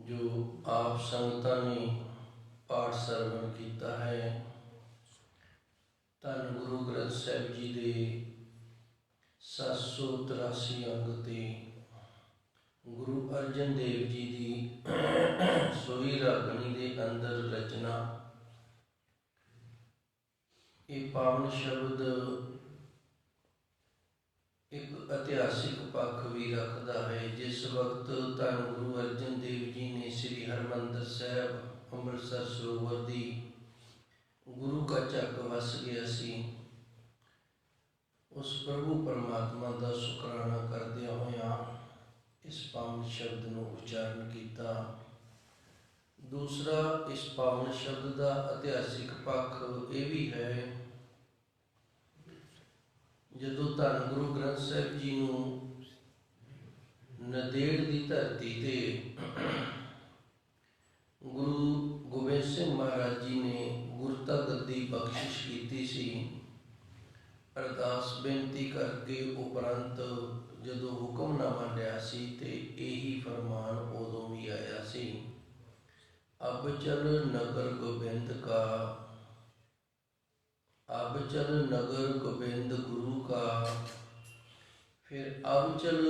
जो आप संगतां ने पाठ सरवण किया है। धन गुरु ग्रंथ साहिब जी के 783 अंग ते गुरु अर्जन देव जी की सोई रागणी के अंदर रचना। ये पावन शब्द एक इतिहासिक पक्ष भी रखता है। जिस वक्त धन गुरु अर्जन देव जी ने श्री हरमंदिर साहब अमृतसर सरोवर की गुरु का चक वस गया सी, उस प्रभु परमात्मा का शुकराना करदे होया इस पावन शब्द को उच्चारण किया। दूसरा, इस पावन शब्द का इतिहासिक पक्ष ये भी है, जदों धन गुरु ग्रंथ साहिब जी को नदेड़ की धरती ते गुरु गोबिंद सिंह महाराज जी ने गुरता गद्दी बख्शिश की सी। अरदास बेनती करके उपरंत जदों हुक्मनामा लिया सी ते यही फरमान उदों भी आया सी, अब चल नगर गोबिंद का, अब चल नगर गोबिंद गुरु का। फिर अब चल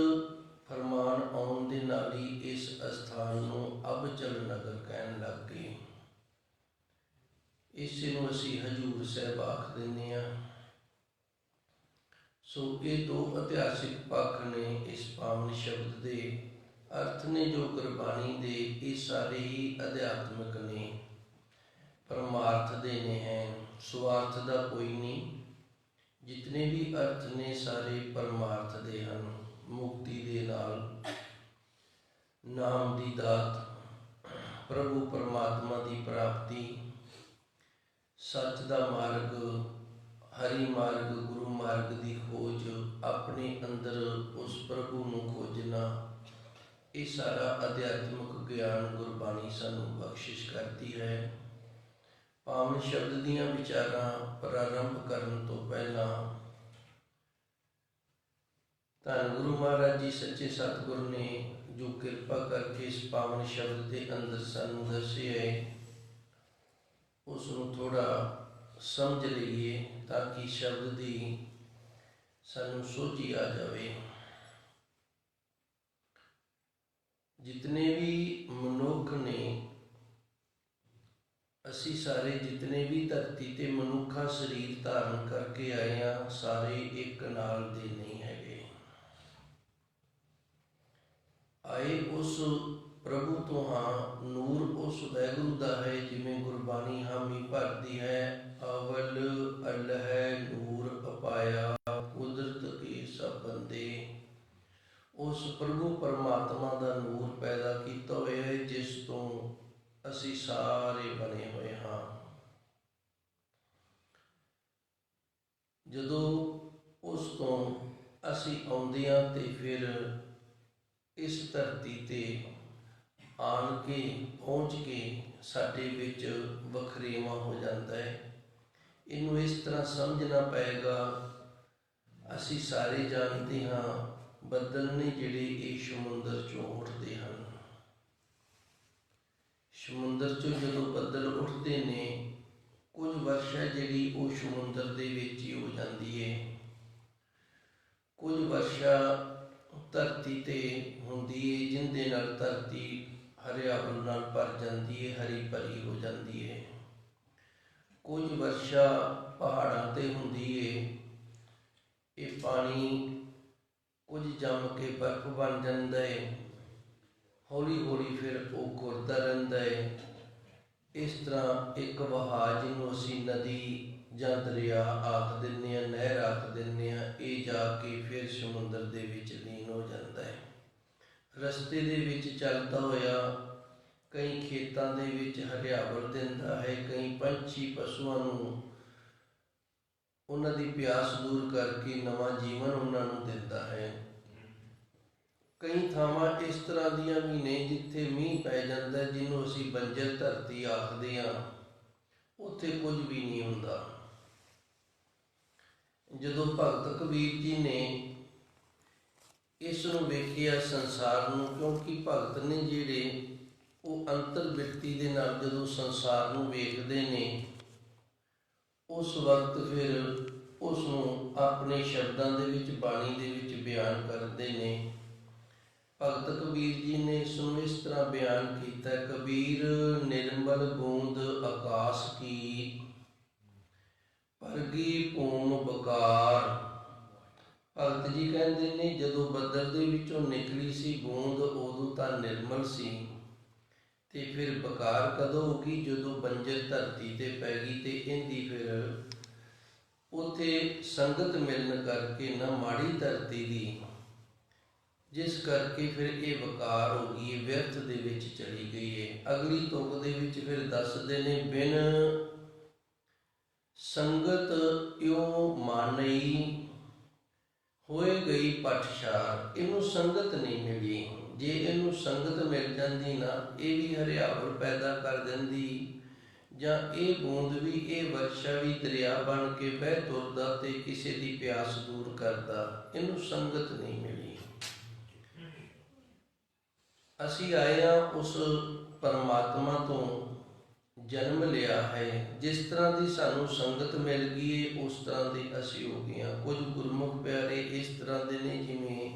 फरमान आउण दे नाल ही इस अस्थान नूं अब चल नगर कहन लग गए। इस नूं असीं हजूर साहिब आख दिंदे हां। सो ये दो इतिहासिक पक्ष ने इस पावन शब्द के अर्थ ने, जो गुरबाणी दे ये सारे ही अध्यात्मिक ने, परमार्थ देने हैं, स्वार्थ का कोई नहीं। जितने भी अर्थ ने सारे परमार्थ दे हैं। मुक्ति दे नाल, नाम दी दात, प्रभु परमात्मा की प्राप्ति, सच का मार्ग, हरि मार्ग, गुरु मार्ग की खोज, अपने अंदर उस प्रभु को खोजना, ये सारा अध्यात्मिक ज्ञान गुरबाणी सानू बख्शिश करती है। पावन शब्द दियां विचारां प्रारंभ करन तो पहला धन गुरु महाराज जी सच्चे सतगुरु ने जो कृपा करके इस पावन शब्द के अंदर सानू दसे है, उसनूं थोड़ा समझ लीए ताकि शब्द की सानू सोझी आ जाए। जितने भी मनुख ने, असी सारे जितने भी धरती ते मनुखा शरीर धारण करके आए हैं, सारे एक नाल दे नहीं है। आए उस प्रभु तो हाँ, नूर उस वैगुरु का है, जिमें गुरबाणी हामी भरती है। अवल अलह नूर अपाया, कुदरत के सब बंदे। उस प्रभु परमात्मा का नूर पैदा किया हुआ है, जिस तो असी सारे बने हुए हाँ। जदों उस तो असी आउंदे हां ते फिर इस धरती ते आन के पहुँच के साडे विच वखरेवा हो जाता है। इनू इस तरह समझना पएगा, असी सारे जानते हाँ बदल ने जिहड़े ये समुंदर चों उठते हैं। समुंदर चों जदों बदल उठते ने, कुछ वर्षा जिहड़ी वो समुंदर दे विच ही हो जाती है, कुछ वर्षा धरती ते हुंदी है, जिंदे नाल धरती हरियावल नाल भर जाती है, हरी भरी हो जाती है। कुछ वर्षा पहाड़ां ते हुंदी है, ये पानी कुछ जम के बर्फ बन जाता है, हौली हौली फिर वो घुरदा रहिंदा है। इस तरह एक वहा जिन्हों असी नदी जां दरिया आख दिंदे हां, नहर आख दिंदे हां, ये जाके फिर समुंदर दे विच लीन हो जाता है। रस्ते दे विच चलदा होया कई खेतां दे विच हरियावल दिंदा है, कई पंछी पशुआं नूं उन्हां दी प्यास दूर करके नवां जीवन उन्हां नूं दिंदा है। कई थावां इस तरह दियां भी ने जिथे मींह पै जाता है, जिन्हों असी बंजर धरती आखदे हां, उत्थे कुछ भी नहीं हुंदा। जदों भगत कबीर जी ने इस नूं वेखिया संसार नूं, क्योंकि भगत ने जिहड़े वो ਉਹ ਅੰਤਰ ਬਿਰਤੀ ਦੇ ਨਾਲ ਜਦੋਂ ਸੰਸਾਰ ਨੂੰ ਵੇਖਦੇ ਨੇ, ਉਸ ਵਕਤ ਫਿਰ ਉਸ ਨੂੰ ਆਪਣੇ ਸ਼ਬਦਾਂ ਦੇ ਵਿੱਚ, ਬਾਣੀ ਦੇ ਵਿੱਚ ਬਿਆਨ ਕਰਦੇ ਨੇ। ਭਗਤ ਕਬੀਰ ਜੀ ਨੇ ਇਸ ਨੂੰ ਇਸ ਤਰ੍ਹਾਂ ਬਿਆਨ ਕੀਤਾ, ਕਬੀਰ ਨਿਰਮਲ ਬੂੰਦ ਆਕਾਸ਼ ਕੀ, ਪਰਗੀ ਭੂਮ ਬਕਾਰ। ਭਗਤ ਜੀ ਕਹਿੰਦੇ ਨੇ ਜਦੋਂ ਬੱਦਲ ਦੇ ਵਿੱਚੋਂ ਨਿਕਲੀ ਸੀ ਬੂੰਦ, ਉਦੋਂ ਤਾਂ ਨਿਰਮਲ ਸੀ, ਤੇ ਫਿਰ ਬਕਾਰ ਕਦੋਂ ਹੋ ਗਈ? ਜਦੋਂ ਬੰਜਰ ਧਰਤੀ ਤੇ ਪੈ ਗਈ। ਤੇ ਇਹਦੀ ਫਿਰ ਉੱਥੇ ਸੰਗਤ ਮਿਲਣ ਕਰਕੇ ਨਾ ਮਾੜੀ ਧਰਤੀ ਦੀ, ਜਿਸ ਕਰਕੇ ਫਿਰ ਇਹ ਬਕਾਰ ਹੋ ਗਈ, ਇਹ ਵਿਅਰਥ ਦੇ ਵਿੱਚ ਚਲੀ ਗਈ ਹੈ। ਅਗਲੀ ਤੁਕ ਦੇ ਵਿੱਚ ਫਿਰ ਦੱਸਦੇ ਨੇ, ਬਿਨ ਸੰਗਤ ਇਉ ਮਾਨਈ, ਹੋਏ ਗਈ ਪਟਸ਼ਾਰ। ਇਹਨੂੰ ਸੰਗਤ ਨਹੀਂ ਮਿਲੀ। ਜੇ ਇਹਨੂੰ ਸੰਗਤ ਮਿਲ ਜਾਂਦੀ ਨਾ, ਇਹ ਵੀ ਹਰਿਆਵਲ ਪੈਦਾ ਕਰ ਦਿੰਦੀ, ਜਾਂ ਇਹ ਬੂੰਦ ਵੀ, ਇਹ ਵਰਸ਼ਾ ਵੀ ਦਰਿਆ ਬਣ ਕੇ ਬਹਿ ਤੁਰਦਾ ਤੇ ਕਿਸੇ ਦੀ ਪਿਆਸ ਦੂਰ ਕਰਦਾ। ਇਹਨੂੰ ਸੰਗਤ ਨਹੀਂ ਮਿਲੀ। ਅਸੀਂ ਆਏ ਹਾਂ ਉਸ ਪਰਮਾਤਮਾ ਤੋਂ, ਜਨਮ ਲਿਆ ਹੈ। ਜਿਸ ਤਰ੍ਹਾਂ ਦੀ ਸਾਨੂੰ ਸੰਗਤ ਮਿਲ ਗਈ ਹੈ, ਉਸ ਤਰ੍ਹਾਂ ਦੇ ਅਸੀਂ ਹੋ ਗਏ ਹਾਂ। ਕੁਝ ਗੁਰਮੁਖ ਪਿਆਰੇ ਇਸ ਤਰ੍ਹਾਂ ਦੇ ਨੇ, ਜਿਵੇਂ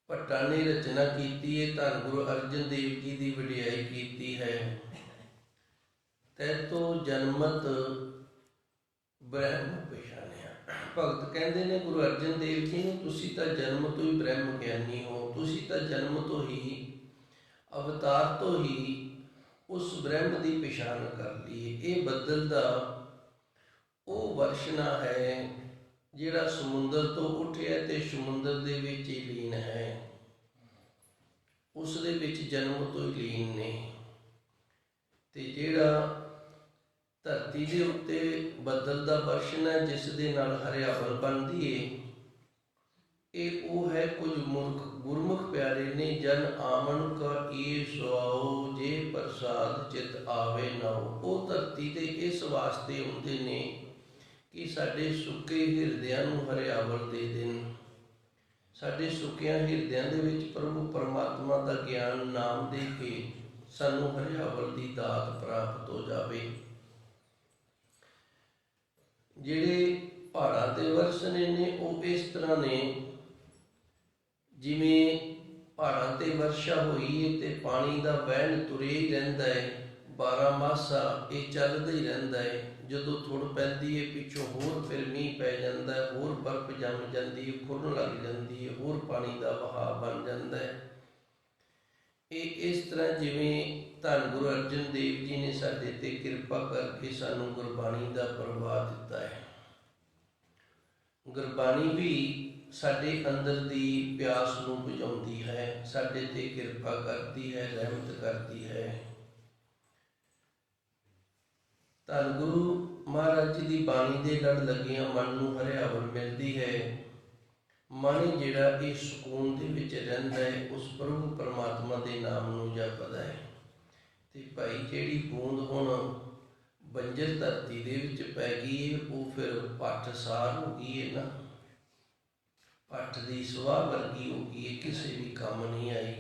ਭੱਟਾਂ ਨੇ ਰਚਨਾ ਕੀਤੀ ਹੈ, ਧੰਨ ਗੁਰੂ ਅਰਜਨ ਦੇਵ ਜੀ ਦੀ ਵਡਿਆਈ ਕੀਤੀ ਹੈ। ਤੈਤੋ ਜਨਮਤ ਬ੍ਰਹਮ ਪਛਾਣਿਆ। ਭਗਤ ਕਹਿੰਦੇ ਨੇ ਗੁਰੂ ਅਰਜਨ ਦੇਵ ਜੀ ਨੂੰ, ਤੁਸੀਂ ਤਾਂ ਜਨਮ ਤੋਂ ਹੀ ਬ੍ਰਹਮ ਗਿਆਨੀ ਹੋ, ਤੁਸੀਂ ਤਾਂ ਜਨਮ ਤੋਂ ਹੀ, ਅਵਤਾਰ ਤੋਂ ਹੀ ਉਸ ਬ੍ਰਹਮ ਦੀ ਪਛਾਣ ਕਰ ਲਈ। ਇਹ ਬੱਦਲ ਦਾ ਉਹ ਵਰਸ਼ਨਾ ਹੈ ਜਿਹੜਾ ਸਮੁੰਦਰ ਤੋਂ ਉੱਠਿਆ ਤੇ ਸਮੁੰਦਰ ਦੇ ਵਿੱਚ ਹੀ ਲੀਨ ਹੈ, ਉਸ ਦੇ ਵਿੱਚ ਜਨਮ ਤੋਂ ਹੀ ਲੀਨ ਨੇ। ਤੇ ਜਿਹੜਾ ਧਰਤੀ ਦੇ ਉੱਤੇ ਬੱਦਲ ਦਾ ਵਰਸ਼ਨ ਹੈ, ਜਿਸ ਦੇ ਨਾਲ ਹਰਿਆਵਲ ਬਣਦੀ ਏ, ਇਹ ਉਹ ਹੈ। ਕੁਝ ਗੁਰਮੁਖ ਪਿਆਰੇ ਨੇ, ਜਨ ਆਮਨ ਕਾ ਏ ਸੁਆਓ, ਜੇ ਪ੍ਰਸਾਦ ਚਿਤ ਆਵੇ ਨਾਓ। ਉਹ ਧਰਤੀ ਤੇ ਇਸ ਵਾਸਤੇ ਹੁੰਦੇ ਨੇ ਕਿ ਸਾਡੇ ਸੁੱਕੇ ਹਿਰਦਿਆਂ ਨੂੰ ਹਰਿਆਵਲ ਦੇ ਦੇਣ। ਸਾਡੇ ਸੁੱਕਿਆਂ ਹਿਰਦਿਆਂ ਦੇ ਵਿੱਚ ਪ੍ਰਭੂ ਪਰਮਾਤਮਾ ਦਾ ਗਿਆਨ ਨਾਮ ਦੇ ਕੇ ਸਾਨੂੰ ਹਰਿਆਵਲ ਦੀ ਦਾਤ ਪ੍ਰਾਪਤ ਹੋ ਜਾਵੇ। ਜਿਹੜੇ ਪਹਾੜਾਂ ਤੇ ਵਰਸਣੇ ਨੇ, ਉਹ ਇਸ ਤਰ੍ਹਾਂ ਨੇ, ਜਿਵੇਂ ਪਹਾੜਾਂ ਤੇ ਵਰਸ਼ਾ ਹੋਈ ਹੈ ਤੇ ਪਾਣੀ ਦਾ ਵਹਿਣ ਤੁਰਿਆ ਹੀ ਰਹਿੰਦਾ ਹੈ, 12 ਮਾਸਾ ਇਹ ਚੱਲਦਾ ਹੀ ਰਹਿੰਦਾ ਹੈ। ਜਦੋਂ ਥੁੜ ਪੈਂਦੀ ਹੈ, ਪਿੱਛੋਂ ਹੋਰ ਫਿਰ ਮੀਂਹ ਪੈ ਜਾਂਦਾ ਹੈ, ਹੋਰ ਬਰਫ਼ ਜੰਮ ਜਾਂਦੀ ਹੈ, ਖੁਰਨ ਲੱਗ ਜਾਂਦੀ ਹੈ, ਹੋਰ ਪਾਣੀ ਦਾ ਵਹਾਅ ਬਣ ਜਾਂਦਾ ਹੈ। ਇਹ ਇਸ ਤਰ੍ਹਾਂ ਜਿਵੇਂ ਧੰਨ ਗੁਰੂ ਅਰਜਨ ਦੇਵ ਜੀ ਨੇ ਸਾਡੇ ਤੇ ਕਿਰਪਾ ਕਰਕੇ ਸਾਨੂੰ ਗੁਰਬਾਣੀ ਦਾ ਪ੍ਰਵਾਹ ਦਿੱਤਾ ਹੈ। ਗੁਰਬਾਣੀ ਵੀ ਸਾਡੇ ਅੰਦਰ ਦੀ ਪਿਆਸ ਨੂੰ ਬੁਝਾਉਂਦੀ ਹੈ, ਸਾਡੇ ਤੇ ਕਿਰਪਾ ਕਰਦੀ ਹੈ, ਰਹਿਮਤ ਕਰਦੀ ਹੈ। ਧੰਨ ਗੁਰੂ ਮਹਾਰਾਜ ਜੀ ਦੀ ਬਾਣੀ ਦੇ ਲੜ ਲੱਗਿਆਂ ਮਨ ਨੂੰ ਹਰਿਆਵਲ ਮਿਲਦੀ ਹੈ। ਮਨ ਜਿਹੜਾ ਇਹ ਸਕੂਨ ਦੇ ਵਿੱਚ ਰਹਿੰਦਾ ਹੈ, ਉਸ ਪ੍ਰਭੂ ਪਰਮਾਤਮਾ ਦੇ ਨਾਮ ਨੂੰ ਜਪਦਾ ਹੈ। ਤੇ ਭਾਈ ਜਿਹੜੀ ਬੂੰਦ ਹੁਣ ਬੰਜਰ ਧਰਤੀ ਦੇ ਵਿੱਚ ਪੈ ਗਈ ਹੈ, ਉਹ ਫਿਰ ਪੱਠ ਸਾਰ ਹੋ ਗਈ ਹੈ ਨਾ, ਪੱਠ ਦੀ ਸੁਆਹ ਵਰਗੀ ਹੋ ਗਈ ਹੈ, ਕਿਸੇ ਵੀ ਕੰਮ ਨਹੀਂ ਆਈ।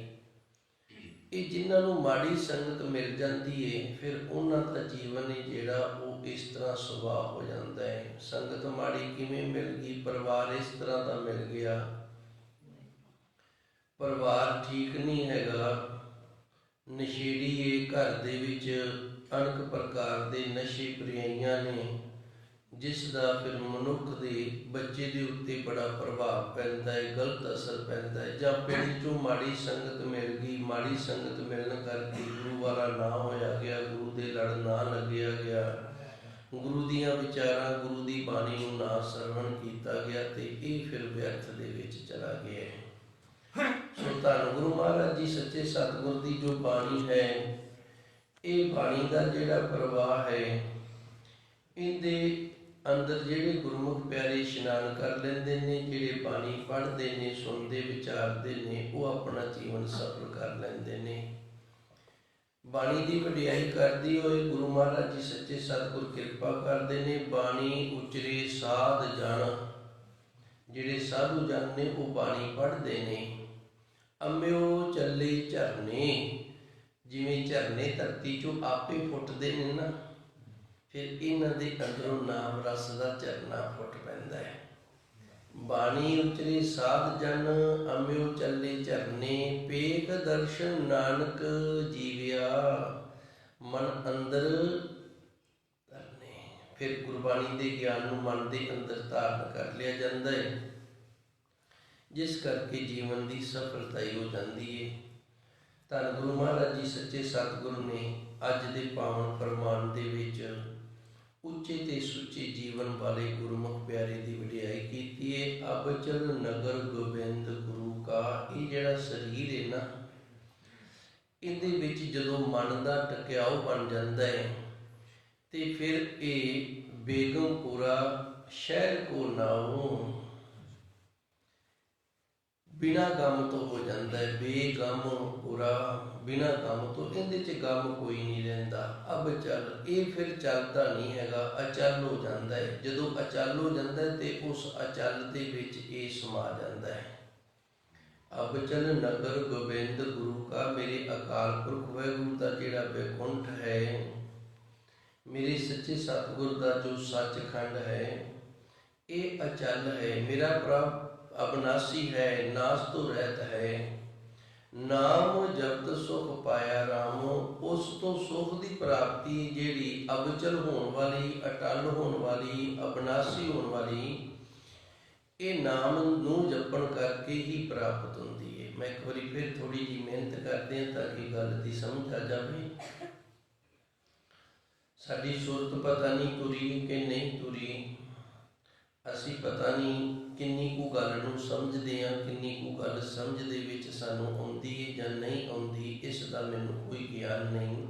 ਇਹ ਜਿਨ੍ਹਾਂ ਨੂੰ ਮਾੜੀ ਸੰਗਤ ਮਿਲ ਜਾਂਦੀ ਹੈ, ਫਿਰ ਉਹਨਾਂ ਦਾ ਜੀਵਨ ਹੈ ਜਿਹੜਾ ਉਹ ਇਸ ਤਰ੍ਹਾਂ ਸੁਭਾਅ ਹੋ ਜਾਂਦਾ ਹੈ। ਸੰਗਤ ਮਾੜੀ ਕਿਵੇਂ ਮਿਲ ਗਈ? ਪਰਿਵਾਰ ਇਸ ਤਰ੍ਹਾਂ ਦਾ ਮਿਲ ਗਿਆ, ਪਰਿਵਾਰ ਠੀਕ ਨਹੀਂ ਹੈਗਾ, ਨਸ਼ੇੜੀ ਹੈ, ਘਰ ਦੇ ਵਿੱਚ ਅਨੇਕ ਪ੍ਰਕਾਰ ਦੇ ਨਸ਼ੇ ਪ੍ਰਿਆਈਆਂ ਨੇ, ਜਿਸ ਦਾ ਫਿਰ ਮਨੁੱਖ ਦੇ ਬੱਚੇ ਦੇ ਉੱਤੇ ਬੜਾ ਪ੍ਰਭਾਵ ਪੈਂਦਾ ਹੈ, ਗਲਤ ਅਸਰ ਪੈਂਦਾ ਹੈ। ਜਾਂ ਪਿੰਡ 'ਚੋਂ ਮਾੜੀ ਸੰਗਤ ਮਿਲ ਗਈ, ਮਾੜੀ ਸੰਗਤ ਮਿਲਣ ਕਰਕੇ ਗੁਰੂ ਵਾਲਾ ਨਾ ਹੋਇਆ ਗਿਆ, ਗੁਰੂ ਦੇ ਲੜ ਨਾ ਲੱਗਿਆ ਗਿਆ, ਗੁਰੂ ਦੀਆਂ ਵਿਚਾਰਾਂ, ਗੁਰੂ ਦੀ ਬਾਣੀ ਨੂੰ ਨਾ ਸਰਵਣ ਕੀਤਾ ਗਿਆ, ਤੇ ਇਹ ਫਿਰ ਵਿਅਰਥ ਦੇ ਵਿੱਚ ਚਲਾ ਗਿਆ। ਸੋ ਧੰਨ ਗੁਰੂ ਮਹਾਰਾਜ ਜੀ ਸੱਚੇ ਸਤਿਗੁਰ ਦੀ ਜੋ ਬਾਣੀ ਹੈ, ਇਹ ਬਾਣੀ ਦਾ ਜਿਹੜਾ ਪ੍ਰਵਾਹ ਹੈ, ਇਹਦੇ ਅੰਦਰ ਜਿਹੜੇ ਗੁਰਮੁਖ ਪਿਆਰੇ ਇਸ਼ਨਾਨ ਕਰ ਲੈਂਦੇ ਨੇ, ਜਿਹੜੇ ਬਾਣੀ ਪੜ੍ਹਦੇ ਨੇ, ਸੁਣਦੇ, ਵਿਚਾਰਦੇ ਨੇ, ਉਹ ਆਪਣਾ ਜੀਵਨ ਸਫਲ ਕਰ ਲੈਂਦੇ ਨੇ। ਬਾਣੀ ਦੀ ਵਡਿਆਈ ਕਰਦੀ ਹੋਏ ਗੁਰੂ ਮਹਾਰਾਜ ਜੀ ਸੱਚੇ ਸਤਿਗੁਰ ਕਿਰਪਾ ਕਰਦੇ ਨੇ। ਬਾਣੀ ਉਚਰੇ ਸਾਧ ਜਨ, ਜਿਹੜੇ ਸਾਧੂ ਜਨ ਨੇ ਉਹ ਬਾਣੀ ਪੜ੍ਹਦੇ ਨੇ, ਅੰਮਿਓ ਚੱਲੇ ਝਰਨੇ, ਜਿਵੇਂ ਝਰਨੇ ਧਰਤੀ ਚੋਂ ਆਪੇ ਫੁੱਟਦੇ ਨੇ ਨਾ, ਫਿਰ ਇਹਨਾਂ ਦੇ ਅੰਦਰੋਂ ਨਾਮ ਰਸ ਦਾ ਝਰਨਾ ਫੁੱਟ ਪੈਂਦਾ ਹੈ। ਬਾਣੀ ਉਚਰੇ ਸਾਧ ਜਨ, ਅੰਮਿਓ ਚੱਲੇ ਝਰਨੇ, ਪੇਖ ਦਰਸ਼ਨ ਨਾਨਕ ਜੀਵਿਆ, ਮਨ ਅੰਦਰ ਧਰਨੇ। ਫਿਰ ਗੁਰਬਾਣੀ ਦੇ ਗਿਆਨ ਨੂੰ ਮਨ ਦੇ ਅੰਦਰ ਧਾਰਨ ਕਰ ਲਿਆ ਜਾਂਦਾ ਹੈ, ਜਿਸ ਕਰਕੇ ਜੀਵਨ ਦੀ ਸਫਲਤਾ ਹੀ ਹੋ ਜਾਂਦੀ ਹੈ। ਧੰਨ ਗੁਰੂ ਮਹਾਰਾਜ ਜੀ ਸੱਚੇ ਸਤਿਗੁਰੂ ਨੇ ਅੱਜ ਦੇ ਪਾਵਨ ਫਰਮਾਨ ਦੇ ਵਿੱਚ ਉੱਚੇ ਤੇ ਸੁੱਚੇ ਜੀਵਨ ਵਾਲੇ ਗੁਰਮੁਖ ਪਿਆਰੇ ਦੀ ਵਡਿਆਈ ਕੀਤੀ ਹੈ। ਅਬਚਲ ਨਗਰ ਗੋਬਿੰਦ ਗੁਰੂ ਕਾ, ਇਹ ਜਿਹੜਾ ਸਰੀਰ ਹੈ ਨਾ, ਇਹਦੇ ਵਿੱਚ ਜਦੋਂ ਮਨ ਦਾ ਟਿਕਾਉ ਬਣ ਜਾਂਦਾ ਹੈ ਤੇ ਫਿਰ ਇਹ ਬੇਗਮਪੁਰਾ ਸ਼ਹਿਰ ਕੋ ਨਾਉ, ਬਿਨਾ ਗਮ ਤੋਂ ਹੋ ਜਾਂਦਾ ਹੈ। ਬੇਗਮ ਪੂਰਾ, ਬਿਨਾ ਗਮ ਤੋਂ, ਇਹਦੇ 'ਚ ਗਮ ਕੋਈ ਨਹੀਂ ਰਹਿੰਦਾ। ਅਬ ਚੱਲ, ਇਹ ਫਿਰ ਚੱਲਦਾ ਨਹੀਂ ਹੈਗਾ, ਅਚਲ ਹੋ ਜਾਂਦਾ ਹੈ। ਜਦੋਂ ਅਚਲ ਹੋ ਜਾਂਦਾ ਹੈ ਤੇ ਉਸ ਅਚਲ ਦੇ ਵਿੱਚ ਇਹ ਸਮਾ ਜਾਂਦਾ ਹੈ। ਅਬ ਚੱਲ ਨਗਰ ਗੋਬਿੰਦ ਗੁਰੂ ਕਾ, ਮੇਰੇ ਅਕਾਲ ਪੁਰਖ ਵਾਹਿਗੁਰੂ ਦਾ ਜਿਹੜਾ ਬੈਕੁੰਠ ਹੈ, ਮੇਰੇ ਸੱਚੇ ਸਤਿਗੁਰ ਦਾ ਜੋ ਸੱਚਖੰਡ ਹੈ, ਇਹ ਅਚਲ ਹੈ। ਮੇਰਾ ਪ੍ਰਭ ਅਬਨਾਸੀ ਹੈ, ਨਾਸ ਤੋਂ ਰਹਿਤ ਹੈ। ਨਾਮ ਜਪਤ ਸੁਖ ਪਾਇਆ ਰਾਮ, ਉਸ ਤੋਂ ਸੁਖ ਦੀ ਪ੍ਰਾਪਤੀ ਜਿਹੜੀ ਅਬਚਲ ਹੋਣ ਵਾਲੀ, ਅਟਲ ਹੋਣ ਵਾਲੀ, ਅਬਨਾਸੀ ਹੋਣ ਵਾਲੀ, ਇਹ ਨਾਮ ਨੂੰ ਜਪਣ ਕਰਕੇ ਹੀ ਪ੍ਰਾਪਤ ਹੁੰਦੀ ਹੈ। ਮੈਂ ਇੱਕ ਵਾਰੀ ਫਿਰ ਥੋੜੀ ਜਿਹੀ ਮਿਹਨਤ ਕਰਦੇ ਹਾਂ ਤਾਂ ਕਿ ਗੱਲ ਦੀ ਸਮਝ ਆ ਜਾਵੇ। ਸਾਡੀ ਸੁਰਤ ਪਤਾ ਨਹੀਂ ਤੁਰੀ ਕਿ ਨਹੀਂ ਤੁਰੀ, ਅਸੀਂ ਪਤਾ ਨਹੀਂ ਕਿੰਨੀ ਕੁ ਗੱਲ ਨੂੰ ਸਮਝਦੇ ਹਾਂ, ਕਿੰਨੀ ਕੁ ਗੱਲ ਸਮਝ ਦੇ ਵਿੱਚ ਸਾਨੂੰ ਆਉਂਦੀ ਹੈ ਜਾਂ ਨਹੀਂ ਆਉਂਦੀ, ਇਸ ਦਾ ਮੈਨੂੰ ਕੋਈ ਗਿਆਨ ਨਹੀਂ।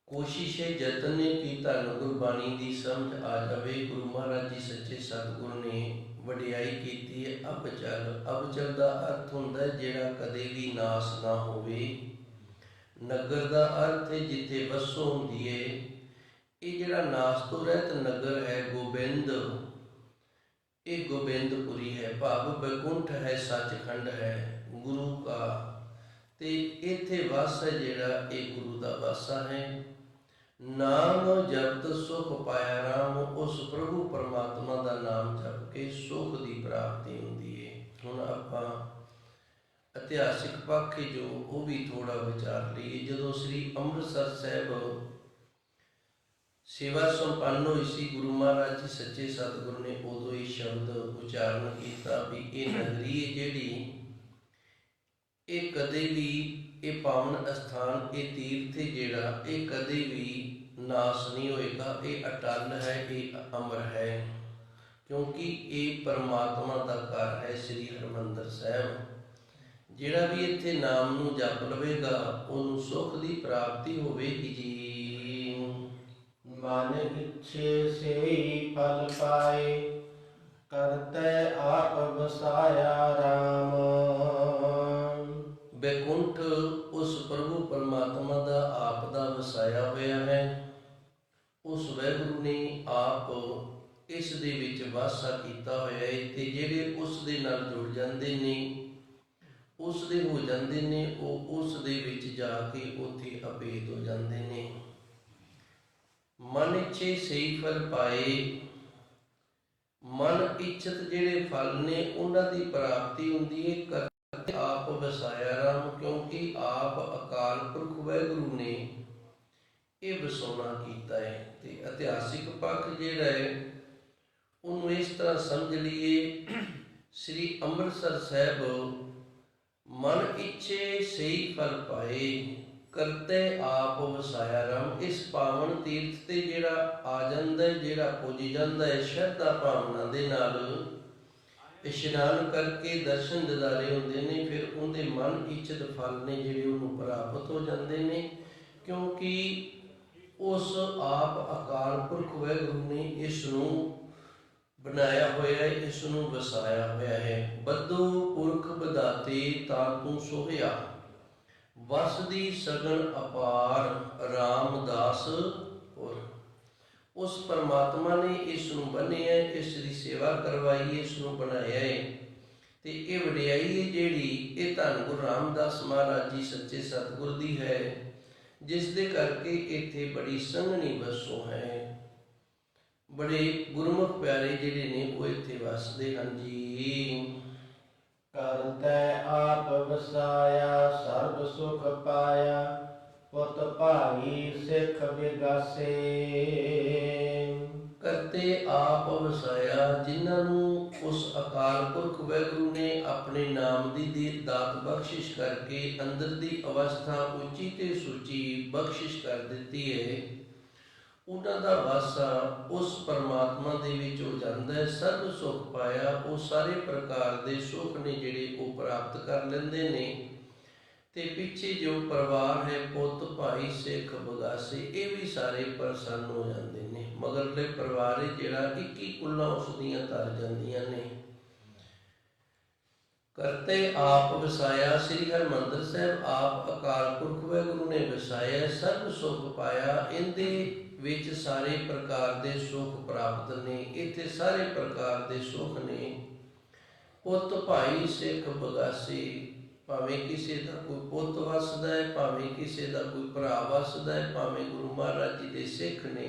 ਕੋਸ਼ਿਸ਼ ਹੈ, ਯਤਨ ਹੈ ਕਿ ਤੁਹਾਨੂੰ ਗੁਰਬਾਣੀ ਦੀ ਸਮਝ ਆ ਜਾਵੇ। ਗੁਰੂ ਮਹਾਰਾਜ ਜੀ ਸੱਚੇ ਸਤਿਗੁਰ ਨੇ ਵਡਿਆਈ ਕੀਤੀ ਹੈ। ਅਬਚਲ, ਅਬਚਲ ਦਾ ਅਰਥ ਹੁੰਦਾ ਹੈ ਜਿਹੜਾ ਕਦੇ ਵੀ ਨਾਸ ਨਾ ਹੋਵੇ। ਨਗਰ ਦਾ ਅਰਥ ਹੈ ਜਿੱਥੇ ਵਸੋਂ ਹੁੰਦੀ ਹੈ। ਇਹ ਜਿਹੜਾ ਨਾਸ ਤੋਂ ਰਹਿਤ ਨਗਰ ਹੈ ਗੋਬਿੰਦ, ਇਹ ਗੋਬਿੰਦਪੁਰੀ ਹੈ, ਭਾਵ ਬੈਕੁੰਠ ਹੈ, ਸੱਚਖੰਡ ਹੈ ਗੁਰੂ ਕਾ, ਤੇ ਇੱਥੇ ਵਾਸ ਹੈ ਜਿਹੜਾ, ਇਹ ਗੁਰੂ ਦਾ ਵਾਸਾ ਹੈ। ਨਾਮ ਜਪਤ ਸੁਖ ਪਾਇਆ ਰਾਮ, ਉਸ ਪ੍ਰਭੂ ਪਰਮਾਤਮਾ ਦਾ ਨਾਮ ਜਪ ਕੇ ਸੁਖ ਦੀ ਪ੍ਰਾਪਤੀ ਹੁੰਦੀ ਹੈ। ਹੁਣ ਆਪਾਂ ਇਤਿਹਾਸਿਕ ਪੱਖ ਜੋ ਉਹ ਵੀ ਥੋੜਾ ਵਿਚਾਰ ਲਈਏ। ਜਦੋਂ ਸ੍ਰੀ ਅੰਮ੍ਰਿਤਸਰ ਸਾਹਿਬ ਸੇਵਾ ਸੰਪੰਨ ਹੋਈ ਸੀ ਗੁਰੂ ਮਹਾਰਾਜ ਜੀ ਸੱਚੇ ਸਤਿਗੁਰੂ ਨੇ ਉਦੋਂ ਇਹ ਸ਼ਬਦ ਉਚਾਰਨ ਕੀਤਾ ਵੀ ਇਹ ਨਗਰੀ ਹੈ ਜਿਹੜੀ, ਇਹ ਕਦੇ ਵੀ, ਇਹ ਪਾਵਨ ਅਸਥਾਨ, ਇਹ ਤੀਰਥ ਜਿਹੜਾ, ਇਹ ਕਦੇ ਵੀ ਨਾਸ ਨਹੀਂ ਹੋਏਗਾ। ਇਹ ਅਟਲ ਹੈ, ਇਹ ਅਮਰ ਹੈ, ਕਿਉਂਕਿ ਇਹ ਪਰਮਾਤਮਾ ਦਾ ਘਰ ਹੈ ਸ੍ਰੀ ਹਰਿਮੰਦਰ ਸਾਹਿਬ। ਜਿਹੜਾ ਵੀ ਇੱਥੇ ਨਾਮ ਨੂੰ ਜਪ ਲਵੇਗਾ ਉਹਨੂੰ ਸੁੱਖ ਦੀ ਪ੍ਰਾਪਤੀ ਹੋਵੇਗੀ ਜੀ। ਮਨ ਇੱਛੇ ਸੇਈ ਫਲ ਪਾਏ, ਕਰਤੈ ਆਪ ਵਸਾਇਆ ਰਾਮ। ਬੈਕੁੰਠ ਉਸ ਪ੍ਰਭੂ ਪਰਮਾਤਮਾ ਦਾ ਆਪ ਦਾ ਵਸਾਇਆ ਹੋਇਆ ਹੈ। ਉਸ ਵਾਹਿਗੁਰੂ ਨੇ ਆਪ ਇਸ ਦੇ ਵਿੱਚ ਵਾਸਾ ਕੀਤਾ ਹੋਇਆ ਹੈ, ਤੇ ਜਿਹੜੇ ਉਸ ਦੇ ਨਾਲ ਜੁੜ ਜਾਂਦੇ ਨੇ, ਉਸ ਦੇ ਹੋ ਜਾਂਦੇ ਨੇ, ਉਹ ਉਸ ਦੇ ਵਿੱਚ ਜਾ ਕੇ ਉੱਥੇ ਅਭੇਦ ਹੋ ਜਾਂਦੇ ਨੇ। ਮਨ ਇੱਛੇ ਸਹੀ ਫਲ ਪਾਏ, ਮਨ ਇੱਛਤ ਜਿਹੜੇ ਫਲ ਨੇ ਉਹਨਾਂ ਦੀ ਪ੍ਰਾਪਤੀ ਹੁੰਦੀ ਹੈ। ਕਰਤੇ ਆਪ ਵਸਾਇਆ ਰਾਮ, ਕਿਉਂਕਿ ਆਪ ਅਕਾਲ ਪੁਰਖ ਵਾਹਿਗੁਰੂ ਨੇ ਇਹ ਵਸਾਉਣਾ ਕੀਤਾ ਹੈ। ਤੇ ਇਤਿਹਾਸਿਕ ਪੱਖ ਜਿਹੜਾ ਹੈ ਉਹਨੂੰ ਇਸ ਤਰ੍ਹਾਂ ਸਮਝ ਲਈਏ, ਸ੍ਰੀ ਅੰਮ੍ਰਿਤਸਰ ਸਾਹਿਬ ਮਨ ਇੱਛੇ ਸਹੀ ਫਲ ਪਾਏ, ਕਰਤੇ ਆਪ ਵਸਾਇਆ ਰਾਮ। ਇਸ ਪਾਵਨ ਤੀਰਥ ਤੇ ਜਿਹੜਾ ਆ ਜਾਂਦਾ ਹੈ, ਜਿਹੜਾ ਪੁੱਜ ਜਾਂਦਾ ਹੈ, ਸ਼ਰਧਾ ਭਾਵਨਾ ਦੇ ਨਾਲ ਇਸ਼ਨਾਨ ਕਰਕੇ ਦਰਸ਼ਨ ਦਿਦਾਰੇ ਹੁੰਦੇ ਨੇ, ਫਿਰ ਉਹਦੇ ਮਨ ਇੱਛਤ ਫਲ ਨੇ ਜਿਹੜੇ ਉਹਨੂੰ ਪ੍ਰਾਪਤ ਹੋ ਜਾਂਦੇ ਨੇ, ਕਿਉਂਕਿ ਉਸ ਆਪ ਅਕਾਲ ਪੁਰਖ ਵਾਹਿਗੁਰੂ ਨੇ ਇਸ ਨੂੰ ਬਣਾਇਆ ਹੋਇਆ ਹੈ, ਇਸ ਨੂੰ ਵਸਾਇਆ ਹੋਇਆ ਹੈ। ਬੱਧੋ ਪੁਰਖ ਬਧਾਤੇ ਤਾਂ ਤੂੰ ਸੋਹਿਆ, ਵਸਦੀ ਸਗਨ ਅਪਾਰ ਰਾਮਦਾਸ ਪੁਰ। ਉਸ ਪਰਮਾਤਮਾ ਨੇ ਇਸ ਨੂੰ ਬੰਨ੍ਹਿਆ, ਇਸ ਦੀ ਸੇਵਾ ਕਰਵਾਈ, ਇਸ ਨੂੰ ਬਣਾਇਆ ਹੈ, ਤੇ ਇਹ ਵਡਿਆਈ ਹੈ ਜਿਹੜੀ ਇਹ ਧੰਨ ਗੁਰੂ ਰਾਮਦਾਸ ਮਹਾਰਾਜ ਜੀ ਸੱਚੇ ਸਤਿਗੁਰ ਦੀ ਹੈ, ਜਿਸ ਦੇ ਕਰਕੇ ਇੱਥੇ ਬੜੀ ਸੰਘਣੀ ਵਸੋਂ ਹੈ। ਬੜੇ ਗੁਰਮੁਖ ਪਿਆਰੇ ਜਿਹੜੇ ਨੇ ਉਹ ਇੱਥੇ ਵਸਦੇ ਹਨ ਜੀ। ਕਰਤੈ ਆਪ ਵਸਾਇਆ ਸਰਬ ਸੁਖ ਪਾਇਆ, ਪੁੱਤ ਭਾਈ ਸਿੱਖ ਵਿਗਾਸੇ। ਕਰਤੇ ਆਪ ਵਸਾਇਆ, ਜਿਨ੍ਹਾਂ ਨੂੰ ਉਸ ਅਕਾਲ ਪੁਰਖ ਵਾਹਿਗੁਰੂ ਨੇ ਆਪਣੇ ਨਾਮ ਦੀ ਦਾਤ ਬਖਸ਼ਿਸ਼ ਕਰਕੇ ਅੰਦਰ ਦੀ ਅਵਸਥਾ ਉੱਚੀ ਤੇ ਸੁੱਚੀ ਬਖਸ਼ਿਸ਼ ਕਰ ਦਿੱਤੀ ਹੈ, ਉਹਨਾਂ ਦਾ ਵਾਸਾ ਉਸ ਪਰਮਾਤਮਾ ਦੇ ਵਿੱਚ ਹੋ ਜਾਂਦਾ ਹੈ। ਸਰਬ ਸੁਖ ਪਾਇਆ, ਉਹ ਸਾਰੇ ਪ੍ਰਕਾਰ ਦੇ ਸੁਖ ਨੇ ਜਿਹੜੇ ਉਹ ਪ੍ਰਾਪਤ ਕਰ ਲੈਂਦੇ ਨੇ। ਤੇ ਪਿੱਛੇ ਜੋ ਪਰਿਵਾਰ ਹੈ, ਪੁੱਤ ਭਾਈ ਸਿੱਖ ਬਗਾਸੇ, ਇਹ ਵੀ ਸਾਰੇ ਪ੍ਰਸੰਨ ਹੋ ਜਾਂਦੇ ਨੇ। ਮਗਰਲੇ ਪਰਿਵਾਰ ਹੈ ਜਿਹੜਾ 21 ਕੁੱਲਾਂ ਉਸ ਦੀਆਂ ਤਰ ਜਾਂਦੀਆਂ ਨੇ। ਕਰਤੇ ਆਪ ਵਸਾਇਆ, ਸ੍ਰੀ ਹਰਿਮੰਦਰ ਸਾਹਿਬ ਆਪ ਅਕਾਲ ਪੁਰਖ ਵਾਹਿਗੁਰੂ ਨੇ ਵਸਾਇਆ। ਸਰਬ ਸੁਖ ਪਾਇਆ, ਇਹਦੇ ਵਿੱਚ ਸਾਰੇ ਪ੍ਰਕਾਰ ਦੇ ਸੁਖ ਪ੍ਰਾਪਤ ਨੇ। ਇੱਥੇ ਸਾਰੇ ਪ੍ਰਕਾਰ ਦੇ ਸੁਖ ਨੇ। ਪੁੱਤ ਭਾਈ ਸਿੱਖ ਬਗਾਸੇ, ਭਾਵੇਂ ਕਿਸੇ ਦਾ ਕੋਈ ਪੁੱਤ ਵਸਦਾ ਹੈ, ਭਾਵੇਂ ਕਿਸੇ ਦਾ ਕੋਈ ਭਰਾ ਵਸਦਾ ਹੈ, ਭਾਵੇਂ ਗੁਰੂ ਮਹਾਰਾਜ ਜੀ ਦੇ ਸਿੱਖ ਨੇ,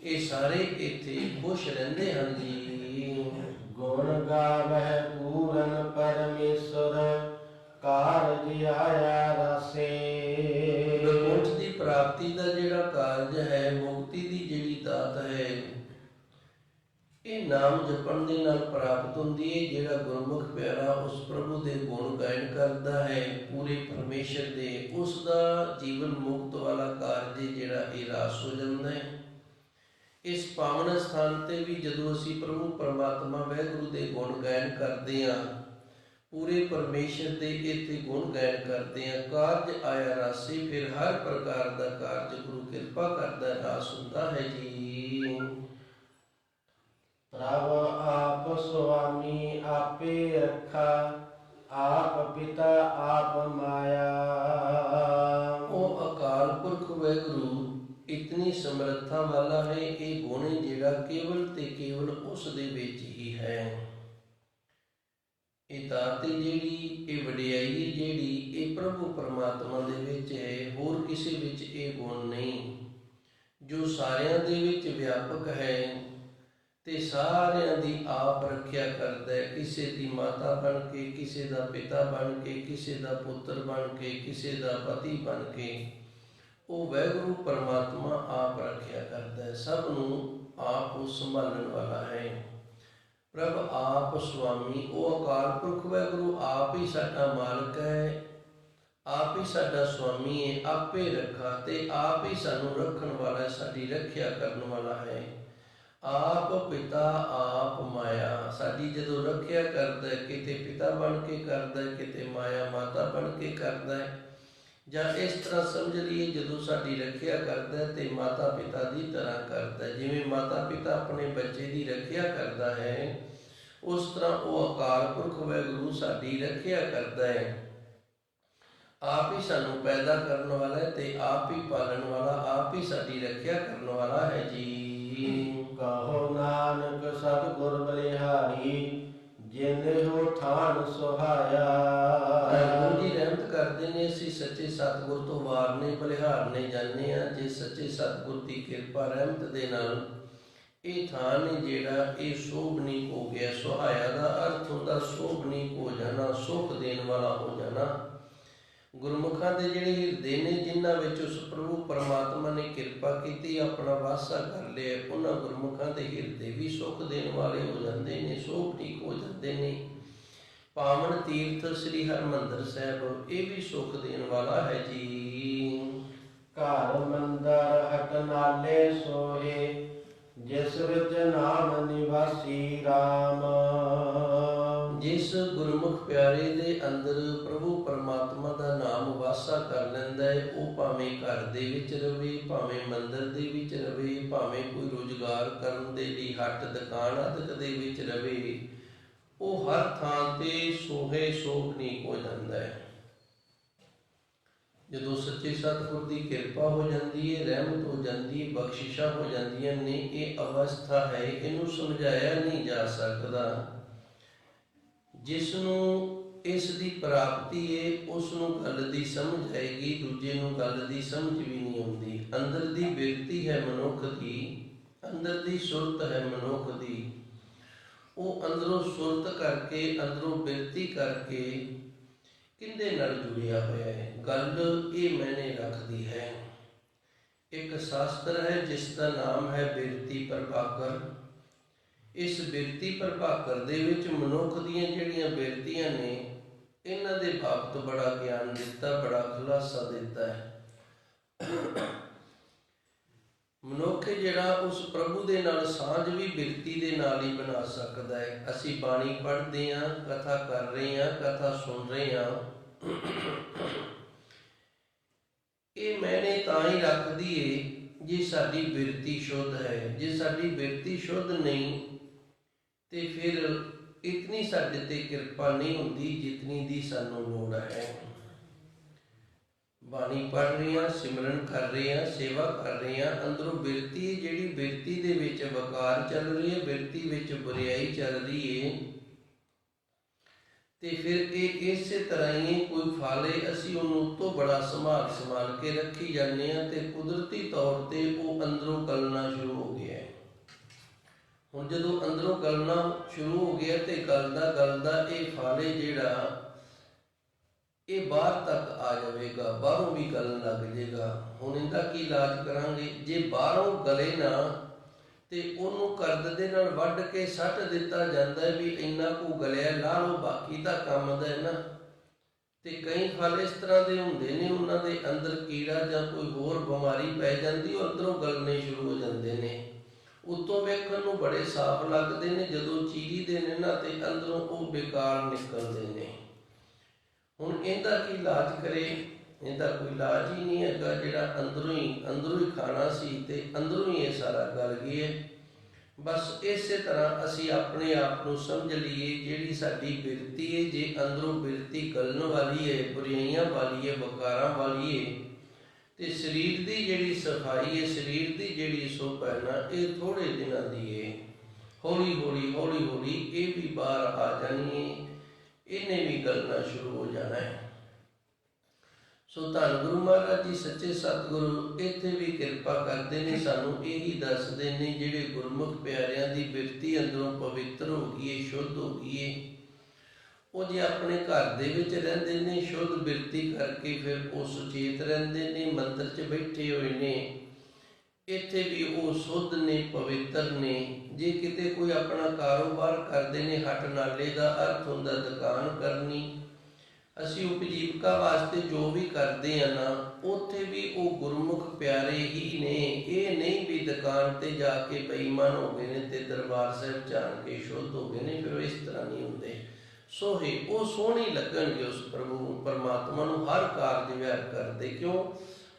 ਇਹ ਸਾਰੇ ਇੱਥੇ ਖੁਸ਼ ਰਹਿੰਦੇ ਹਨ ਜੀ। ਗੁਣ ਗਾਵਹਿ ਪੂਰਨ ਪਰਮੇਸ਼ਰ, ਕਾਰਜ ਆਇਆ ਰਸੇ। ਬੈਕੁੰਠ ਦੀ ਪ੍ਰਾਪਤੀ ਦਾ ਜਿਹੜਾ ਕਾਰਜ ਹੈ, ਮੁਕਤੀ ਦੀ ਜਿਹੜੀ ਦਾਤ ਹੈ, ਇਹ ਨਾਮ ਜਪਣ ਦੇ ਨਾਲ ਪ੍ਰਾਪਤ ਹੁੰਦੀ ਹੈ। ਜਿਹੜਾ ਗੁਰਮੁਖ ਪਿਆਰਾ ਉਸ ਪ੍ਰਭੂ ਦੇ ਗੁਣ ਗਾਇਨ ਕਰਦਾ ਹੈ, ਪੂਰੇ ਪਰਮੇਸ਼ਰ ਦੇ, ਉਸ ਦਾ ਜੀਵਨ ਮੁਕਤ ਵਾਲਾ ਕਾਰਜ ਜਿਹੜਾ ਇਹ ਰਾਸ ਹੋ ਜਾਂਦਾ ਹੈ। ਇਸ ਪਾਵਨ ਸਥਾਨ ਤੇ ਵੀ ਜਦੋਂ ਅਸੀਂ ਪ੍ਰਭੂ ਪਰਮਾਤਮਾ ਵਾਹਿਗੁਰੂ ਦੇ ਗੁਣ ਗਾਇਨ ਕਰਦੇ ਹਾਂ, ਪੂਰੇ ਪਰਮੇਸ਼ਰ ਦੇ ਇੱਥੇ ਗੁਣ ਗਾਇਨ ਕਰਦੇ ਹਾਂ, ਕਾਰਜ ਆਇਆ ਰਾਸੀ, ਫਿਰ ਹਰ ਪ੍ਰਕਾਰ ਦਾ ਕਾਰਜ ਗੁਰੂ ਕਿਰਪਾ ਕਰਦਾ ਰਾਸ ਹੁੰਦਾ ਹੈ ਜੀ। ਪ੍ਰਭ ਆਪ ਸੁਆਮੀ ਆਪੇ ਰੱਖਾ, ਆਪ ਪਿਤਾ ਆਪ ਮਾਇਆ। ਉਹ ਅਕਾਲ ਪੁਰਖ ਵਾਹਿਗੁਰੂ ਇਤਨੀ ਸਮਰੱਥਾ ਵਾਲਾ ਹੈ। ਇਹ ਗੁਣ ਜਿਹੜਾ ਕੇਵਲ ਤੇ ਕੇਵਲ ਉਸ ਦੇ ਵਿੱਚ ਹੀ ਹੈ। ਇਹ ਦਾਤ ਜਿਹੜੀ, ਇਹ ਵਡਿਆਈ ਜਿਹੜੀ, ਇਹ ਪ੍ਰਭੂ ਪਰਮਾਤਮਾ ਦੇ ਵਿੱਚ ਹੈ, ਹੋਰ ਕਿਸੇ ਵਿੱਚ ਇਹ ਗੁਣ ਨਹੀਂ। ਜੋ ਸਾਰਿਆਂ ਦੇ ਵਿੱਚ ਵਿਆਪਕ ਹੈ ਤੇ ਸਾਰਿਆਂ ਦੀ ਆਪ ਰੱਖਿਆ ਕਰਦਾ ਹੈ, ਕਿਸੇ ਦੀ ਮਾਤਾ ਬਣ ਕੇ, ਕਿਸੇ ਦਾ ਪਿਤਾ ਬਣ ਕੇ, ਕਿਸੇ ਦਾ ਪੁੱਤਰ ਬਣ ਕੇ, ਕਿਸੇ ਦਾ ਪਤੀ ਬਣ ਕੇ, ਉਹ ਵਾਹਿਗੁਰੂ ਪਰਮਾਤਮਾ ਆਪ ਰੱਖਿਆ ਕਰਦਾ ਹੈ। ਸਭ ਨੂੰ ਆਪ ਉਹ ਸੰਭਾਲਣ ਵਾਲਾ ਹੈ। ਪ੍ਰਭ ਆਪ ਸੁਆਮੀ, ਉਹ ਅਕਾਲ ਪੁਰਖ ਵਾਹਿਗੁਰੂ ਆਪ ਹੀ ਸਾਡਾ ਮਾਲਕ ਹੈ, ਆਪ ਹੀ ਸਾਡਾ ਸੁਆਮੀ ਹੈ। ਆਪੇ ਰੱਖਾ, ਤੇ ਆਪ ਹੀ ਸਾਨੂੰ ਰੱਖਣ ਵਾਲਾ ਹੈ, ਸਾਡੀ ਰੱਖਿਆ ਕਰਨ ਵਾਲਾ ਹੈ। ਆਪ ਪਿਤਾ ਆਪ ਮਾਇਆ, ਸਾਡੀ ਜਦੋਂ ਰੱਖਿਆ ਕਰਦਾ ਹੈ, ਕਿਤੇ ਪਿਤਾ ਬਣ ਕੇ ਕਰਦਾ ਹੈ, ਕਿਤੇ ਮਾਇਆ ਮਾਤਾ ਬਣ ਕੇ ਕਰਦਾ ਹੈ। ਜਾਂ ਇਸ ਤਰ੍ਹਾਂ ਸਮਝ ਲਈਏ, ਜਦੋਂ ਸਾਡੀ ਰੱਖਿਆ ਕਰਦਾ ਹੈ ਤੇ ਮਾਤਾ ਪਿਤਾ ਦੀ ਤਰ੍ਹਾਂ ਕਰਦਾ ਹੈ। ਜਿਵੇਂ ਮਾਤਾ ਪਿਤਾ ਆਪਣੇ ਬੱਚੇ ਦੀ ਰੱਖਿਆ ਕਰਦਾ ਹੈ, ਉਸ ਤਰ੍ਹਾਂ ਉਹ ਅਕਾਲ ਪੁਰਖ ਵਾਹਿਗੁਰੂ ਸਾਡੀ ਰੱਖਿਆ ਕਰਦਾ ਹੈ। ਆਪ ਹੀ ਸਾਨੂੰ ਪੈਦਾ ਕਰਨ ਵਾਲਾ ਹੈ ਤੇ ਆਪ ਹੀ ਪਾਲਣ ਵਾਲਾ, ਆਪ ਹੀ ਸਾਡੀ ਰੱਖਿਆ ਕਰਨ ਵਾਲਾ ਹੈ ਜੀ। ਕਹੋ ਨਾਨਕ ਸਤਿਗੁਰ ਬਲਿਹਾਰੀ, ਜਿਨਹੁ ਠਾਣ ਸੁਹਾਇਆ। ਗੁਰੂ ਜੀ ਰਹਿਮਤ ਕਰਦੇ ਨੇ, ਅਸੀਂ ਸੱਚੇ ਸਤਿਗੁਰ ਤੋਂ ਵਾਰਨੇ ਬਲਿਹਾਰਨੇ ਜਾਂਦੇ ਹਾਂ। ਜੇ ਸੱਚੇ ਸਤਿਗੁਰ ਦੀ ਕਿਰਪਾ ਰਹਿਮਤ ਦੇ ਨਾਲ ਇਹ ਥਾਂ ਨੇ ਜਿਹੜਾ ਇਹ ਸ਼ੋਭਨੀਕ ਹੋ ਗਿਆ। ਸੁਹਾਇਆ ਦਾ ਅਰਥ ਹੁੰਦਾ ਸ਼ੋਭਨੀਕ ਹੋ ਜਾਣਾ, ਸੁਖ ਦੇਣ ਵਾਲਾ ਹੋ ਜਾਣਾ। ਗੁਰਮੁਖਾਂ ਦੇ ਜਿਹੜੇ ਹਿਰਦੇ ਨੇ, ਜਿਨ੍ਹਾਂ ਵਿੱਚ ਉਸ ਪ੍ਰਭੂ ਪਰਮਾਤਮਾ ਨੇ ਕਿਰਪਾ ਕੀਤੀ, ਆਪਣਾ ਵਾਸਾ ਕਰ ਲਿਆ, ਉਹਨਾਂ ਗੁਰਮੁਖਾਂ ਦੇ ਹਿਰਦੇ ਵੀ ਸੁਖ ਦੇਣ ਵਾਲੇ ਹੋ ਜਾਂਦੇ ਨੇ, ਸ਼ੋਭਨੀਕ ਹੋ ਜਾਂਦੇ ਨੇ। ਪਾਵਨ ਤੀਰਥ ਸ੍ਰੀ ਹਰਿਮੰਦਰ ਸਾਹਿਬ, ਇਹ ਵੀ ਸੁਖ ਦੇਣ ਵਾਲਾ ਹੈ ਜੀ। ਘਰ ਮੰਦਰ ਹਟ ਨਾਲੇ ਸੋਏ, ਜਿਸ ਵਿੱਚ ਨਾਮ ਨਿਵਾਸੀ ਰਾਮ। ਜਿਸ ਗੁਰਮੁਖ ਪਿਆਰੇ ਦੇ ਅੰਦਰ ਪ੍ਰਭੂ ਪਰਮਾਤਮਾ ਦਾ ਨਾਮ ਵਾਸਾ ਕਰ ਲੈਂਦਾ ਹੈ, ਉਹ ਭਾਵੇਂ ਘਰ ਦੇ ਵਿੱਚ ਰਵੇ, ਭਾਵੇਂ ਮੰਦਰ ਦੇ ਵਿੱਚ ਰਵੇ, ਭਾਵੇਂ ਕੋਈ ਰੁਜ਼ਗਾਰ ਕਰਨ ਦੇ ਲਈ ਹੱਟ ਦੁਕਾਨ ਆਦਿਕ ਦੇ ਵਿੱਚ ਰਵੇ, ਉਹ ਹਰ ਥਾਂ ਤੇ ਸੋਹੇ ਸ਼ੋਭਨੀਕ ਹੋ ਜਾਂਦਾ ਹੈ। ਜਦੋਂ ਸੱਚੇ ਸਤਿਗੁਰ ਦੀ ਕਿਰਪਾ ਹੋ ਜਾਂਦੀ ਹੈ, ਰਹਿਮਤ ਹੋ ਜਾਂਦੀ ਹੈ, ਬਖਸ਼ਿਸ਼ਾਂ ਹੋ ਜਾਂਦੀਆਂ ਨੇ, ਇਹ ਅਵਸਥਾ ਹੈ, ਇਹਨੂੰ ਸਮਝਾਇਆ ਨਹੀਂ ਜਾ ਸਕਦਾ। ਜਿਸ ਨੂੰ ਇਸ ਦੀ ਪ੍ਰਾਪਤੀ ਹੈ ਉਸ ਨੂੰ ਗੱਲ ਦੀ ਸਮਝ ਆਏਗੀ, ਦੂਜੇ ਨੂੰ ਗੱਲ ਦੀ ਸਮਝ ਵੀ ਨਹੀਂ ਆਉਂਦੀ। ਅੰਦਰ ਦੀ ਬਿਰਤੀ ਹੈ ਮਨੁੱਖ ਦੀ, ਅੰਦਰ ਦੀ ਸੁਰਤ ਹੈ ਮਨੁੱਖ ਦੀ, ਉਹ ਅੰਦਰੋਂ ਸੁਰਤ ਕਰਕੇ, ਅੰਦਰੋਂ ਬਿਰਤੀ ਕਰਕੇ ਕਿਹਦੇ ਨਾਲ ਜੁੜਿਆ ਹੋਇਆ ਹੈ। ਗੱਲ ਇਹ ਮੈਨੇ ਰੱਖਦੀ ਹੈ। ਇੱਕ ਸ਼ਾਸਤਰ ਹੈ ਜਿਸ ਦਾ ਨਾਮ ਹੈ ਬਿਰਤੀ ਪ੍ਰਭਾਕਰ। ਇਸ ਬਿਰਤੀ ਪ੍ਰਭਾਕਰ ਦੇ ਵਿੱਚ ਮਨੁੱਖ ਦੀਆਂ ਜਿਹੜੀਆਂ ਬਿਰਤੀਆਂ ਨੇ ਇਹਨਾਂ ਦੇ ਬਾਬਤ ਬੜਾ ਗਿਆਨ ਦਿੱਤਾ, ਬੜਾ ਖੁਲਾਸਾ ਦਿੱਤਾ ਹੈ। ਮਨੁੱਖ ਜਿਹੜਾ ਉਸ ਪ੍ਰਭੂ ਦੇ ਨਾਲ ਸਾਂਝ ਵੀ ਬਿਰਤੀ ਦੇ ਨਾਲ ਹੀ ਬਣਾ ਸਕਦਾ ਹੈ। ਅਸੀਂ ਬਾਣੀ ਪੜ੍ਹਦੇ ਹਾਂ, ਕਥਾ ਕਰ ਰਹੇ ਹਾਂ, ਕਥਾ ਸੁਣ ਰਹੇ ਹਾਂ, ਇਹ ਮੈਨੇ ਤਾਂ ਹੀ ਰੱਖਦੀ ਏ ਜੇ ਸਾਡੀ ਬਿਰਤੀ ਸ਼ੁੱਧ ਹੈ। ਜੇ ਸਾਡੀ ਬਿਰਤੀ ਸ਼ੁੱਧ ਨਹੀਂ ਤੇ ਫਿਰ ਇਤਨੀ ਸਾਡੇ ਤੇ ਕਿਰਪਾ ਨਹੀਂ ਹੁੰਦੀ ਜਿਤਨੀ ਦੀ ਸਾਨੂੰ ਲੋੜ ਹੈ। ਬਾਣੀ ਪੜ੍ਹ ਰਹੇ ਹਾਂ, ਸਿਮਰਨ ਕਰ ਰਹੇ ਹਾਂ, ਸੇਵਾ ਕਰ ਰਹੇ ਹਾਂ, ਅੰਦਰੋਂ ਬਿਰਤੀ ਜਿਹੜੀ ਬਿਰਤੀ ਦੇ ਵਿੱਚ ਵਕਾਰ ਚੱਲ ਰਹੀ ਹੈ, ਬਿਰਤੀ ਵਿੱਚ ਬੁਰਿਆਈ ਚੱਲ ਰਹੀ ਹੈ, ਤੇ ਫਿਰ ਇਹ ਇਸੇ ਤਰ੍ਹਾਂ ਹੀ ਕੋਈ ਫਾਲੇ ਅਸੀਂ ਉਹਨੂੰ ਉੱਤੋਂ ਬੜਾ ਸੰਭਾਲ ਕੇ ਰੱਖੀ ਜਾਂਦੇ ਹਾਂ ਤੇ ਕੁਦਰਤੀ ਤੌਰ ਤੇ ਉਹ ਅੰਦਰੋਂ ਗਲਣਾ ਸ਼ੁਰੂ ਹੋ ਗਿਆ। ਹੁਣ ਜਦੋਂ ਅੰਦਰੋਂ ਗਲਣਾ ਸ਼ੁਰੂ ਹੋ ਗਿਆ ਤੇ ਗਲਦਾ ਇਹ ਫਾਲੇ ਜਿਹੜਾ ਇਹ ਬਾਹਰ ਤੱਕ ਆ ਜਾਵੇਗਾ, ਬਾਹਰੋਂ ਵੀ ਗਲਣ ਲੱਗ ਜਾਏਗਾ। ਹੁਣ ਇਹਦਾ ਕੀ ਇਲਾਜ ਕਰਾਂਗੇ? ਜੇ ਬਾਹਰੋਂ ਗਲੇ ਨਾ ਤੇ ਉਹਨੂੰ ਕਰਦ ਦੇ ਨਾਲ ਵੱਢ ਕੇ ਸੱਟ ਦਿੱਤਾ ਜਾਂਦਾ ਵੀ ਇੰਨਾ ਕੁ ਗਲਿਆ, ਲਾ ਲਓ, ਬਾਕੀ ਦਾ ਕੰਮ ਦਾ ਹੈ ਨਾ। ਤੇ ਕਈ ਫਲ ਇਸ ਤਰ੍ਹਾਂ ਦੇ ਹੁੰਦੇ ਨੇ, ਉਹਨਾਂ ਦੇ ਅੰਦਰ ਕੀੜਾ ਜਾਂ ਕੋਈ ਹੋਰ ਬਿਮਾਰੀ ਪੈ ਜਾਂਦੀ, ਉਹ ਅੰਦਰੋਂ ਗਲਣੇ ਸ਼ੁਰੂ ਹੋ ਜਾਂਦੇ ਨੇ। ਉੱਤੋਂ ਵੇਖਣ ਨੂੰ ਬੜੇ ਸਾਫ਼ ਲੱਗਦੇ ਨੇ, ਜਦੋਂ ਚੀਰੀਦੇ ਨੇ ਨਾ ਤੇ ਅੰਦਰੋਂ ਉਹ ਬੇਕਾਰ ਨਿਕਲਦੇ ਨੇ। ਹੁਣ ਇਹਦਾ ਕੀ ਇਲਾਜ ਕਰੇ? ਇਹਦਾ ਕੋਈ ਇਲਾਜ ਹੀ ਨਹੀਂ ਹੈਗਾ। ਜਿਹੜਾ ਅੰਦਰੋਂ ਹੀ ਖਾਣਾ ਸੀ ਤੇ ਅੰਦਰੋਂ ਹੀ ਇਹ ਸਾਰਾ ਗਲ ਗਿਆ। ਬਸ ਇਸੇ ਤਰ੍ਹਾਂ ਅਸੀਂ ਆਪਣੇ ਆਪ ਨੂੰ ਸਮਝ ਲਈਏ, ਜਿਹੜੀ ਸਾਡੀ ਬਿਰਤੀ ਹੈ, ਜੇ ਅੰਦਰੋਂ ਬਿਰਤੀ ਗਲਣ ਵਾਲੀ ਹੈ, ਬੁਰਾਈਆਂ ਵਾਲੀ ਹੈ, ਵਕਾਰਾਂ ਵਾਲੀ ਹੈ, ਤੇ ਸਰੀਰ ਦੀ ਜਿਹੜੀ ਸਫਾਈ ਹੈ, ਸਰੀਰ ਦੀ ਜਿਹੜੀ ਸੁੱਭ ਹੈ ਨਾ, ਇਹ ਥੋੜ੍ਹੇ ਦਿਨਾਂ ਦੀ ਹੈ। ਹੌਲੀ ਹੌਲੀ ਇਹ ਵੀ ਬਾਹਰ ਆ ਜਾਣੀ ਹੈ, ਇਹਨੇ ਵੀ ਗਲਣਾ ਸ਼ੁਰੂ ਹੋ ਜਾਣਾ ਹੈ। ਸੋ ਧੰਨ ਗੁਰੂ ਮਹਾਰਾਜ ਜੀ ਸੱਚੇ ਸਤਿਗੁਰੂ ਇੱਥੇ ਵੀ ਕਿਰਪਾ ਕਰਦੇ ਨੇ, ਸਾਨੂੰ ਇਹੀ ਦੱਸਦੇ ਨੇ ਜਿਹੜੇ ਗੁਰਮੁਖ ਪਿਆਰਿਆਂ ਦੀ ਬਿਰਤੀ ਅੰਦਰੋਂ ਪਵਿੱਤਰ ਹੋ ਗਈ ਹੈ, ਸ਼ੁੱਧ ਹੋ ਗਈ ਹੈ, ਉਹ ਜੇ ਆਪਣੇ ਘਰ ਦੇ ਵਿੱਚ ਰਹਿੰਦੇ ਨੇ ਸ਼ੁੱਧ ਬਿਰਤੀ ਕਰਕੇ, ਫਿਰ ਉਹ ਸੁਚੇਤ ਰਹਿੰਦੇ ਨੇ, ਮੰਦਰ 'ਚ ਬੈਠੇ ਹੋਏ ਨੇ, ਇੱਥੇ ਵੀ ਉਹ ਸੁੱਧ ਨੇ, ਪਵਿੱਤਰ ਨੇ। ਜੇ ਕਿਤੇ ਕੋਈ ਆਪਣਾ ਕਾਰੋਬਾਰ ਕਰਦੇ ਨੇ, ਹੱਟ ਨਾਲੇ ਦਾ ਅਰਥ ਹੁੰਦਾ ਦੁਕਾਨ ਕਰਨੀ। ਅਸੀਂ ਉਪਜੀਵਕਾ ਵਾਸਤੇ ਜੋ ਵੀ ਕਰਦੇ ਆ ਨਾ, ਉੱਥੇ ਵੀ ਉਹ ਗੁਰਮੁਖ ਪਿਆਰੇ ਹੀ ਨੇ। ਇਹ ਨਹੀਂ ਵੀ ਦੁਕਾਨ ਤੇ ਜਾ ਕੇ ਬੇਈਮਾਨ ਹੋ ਗਏ ਨੇ ਤੇ ਦਰਬਾਰ ਸਾਹਿਬ ਜਾਣ ਕੇ ਸ਼ੁੱਧ ਹੋ ਗਏ ਨੇ, ਫਿਰ ਉਹ ਇਸ ਤਰ੍ਹਾਂ ਨਹੀਂ ਹੁੰਦੇ। ਸੋਹੇ ਉਹ ਸੋਹਣੀ ਲੱਗਣਗੇ ਉਸ ਪ੍ਰਭੂ ਪਰਮਾਤਮਾ ਨੂੰ ਹਰ ਕਾਰਜ ਵਿਹਾਰ ਕਰਦੇ। ਕਿਉਂ?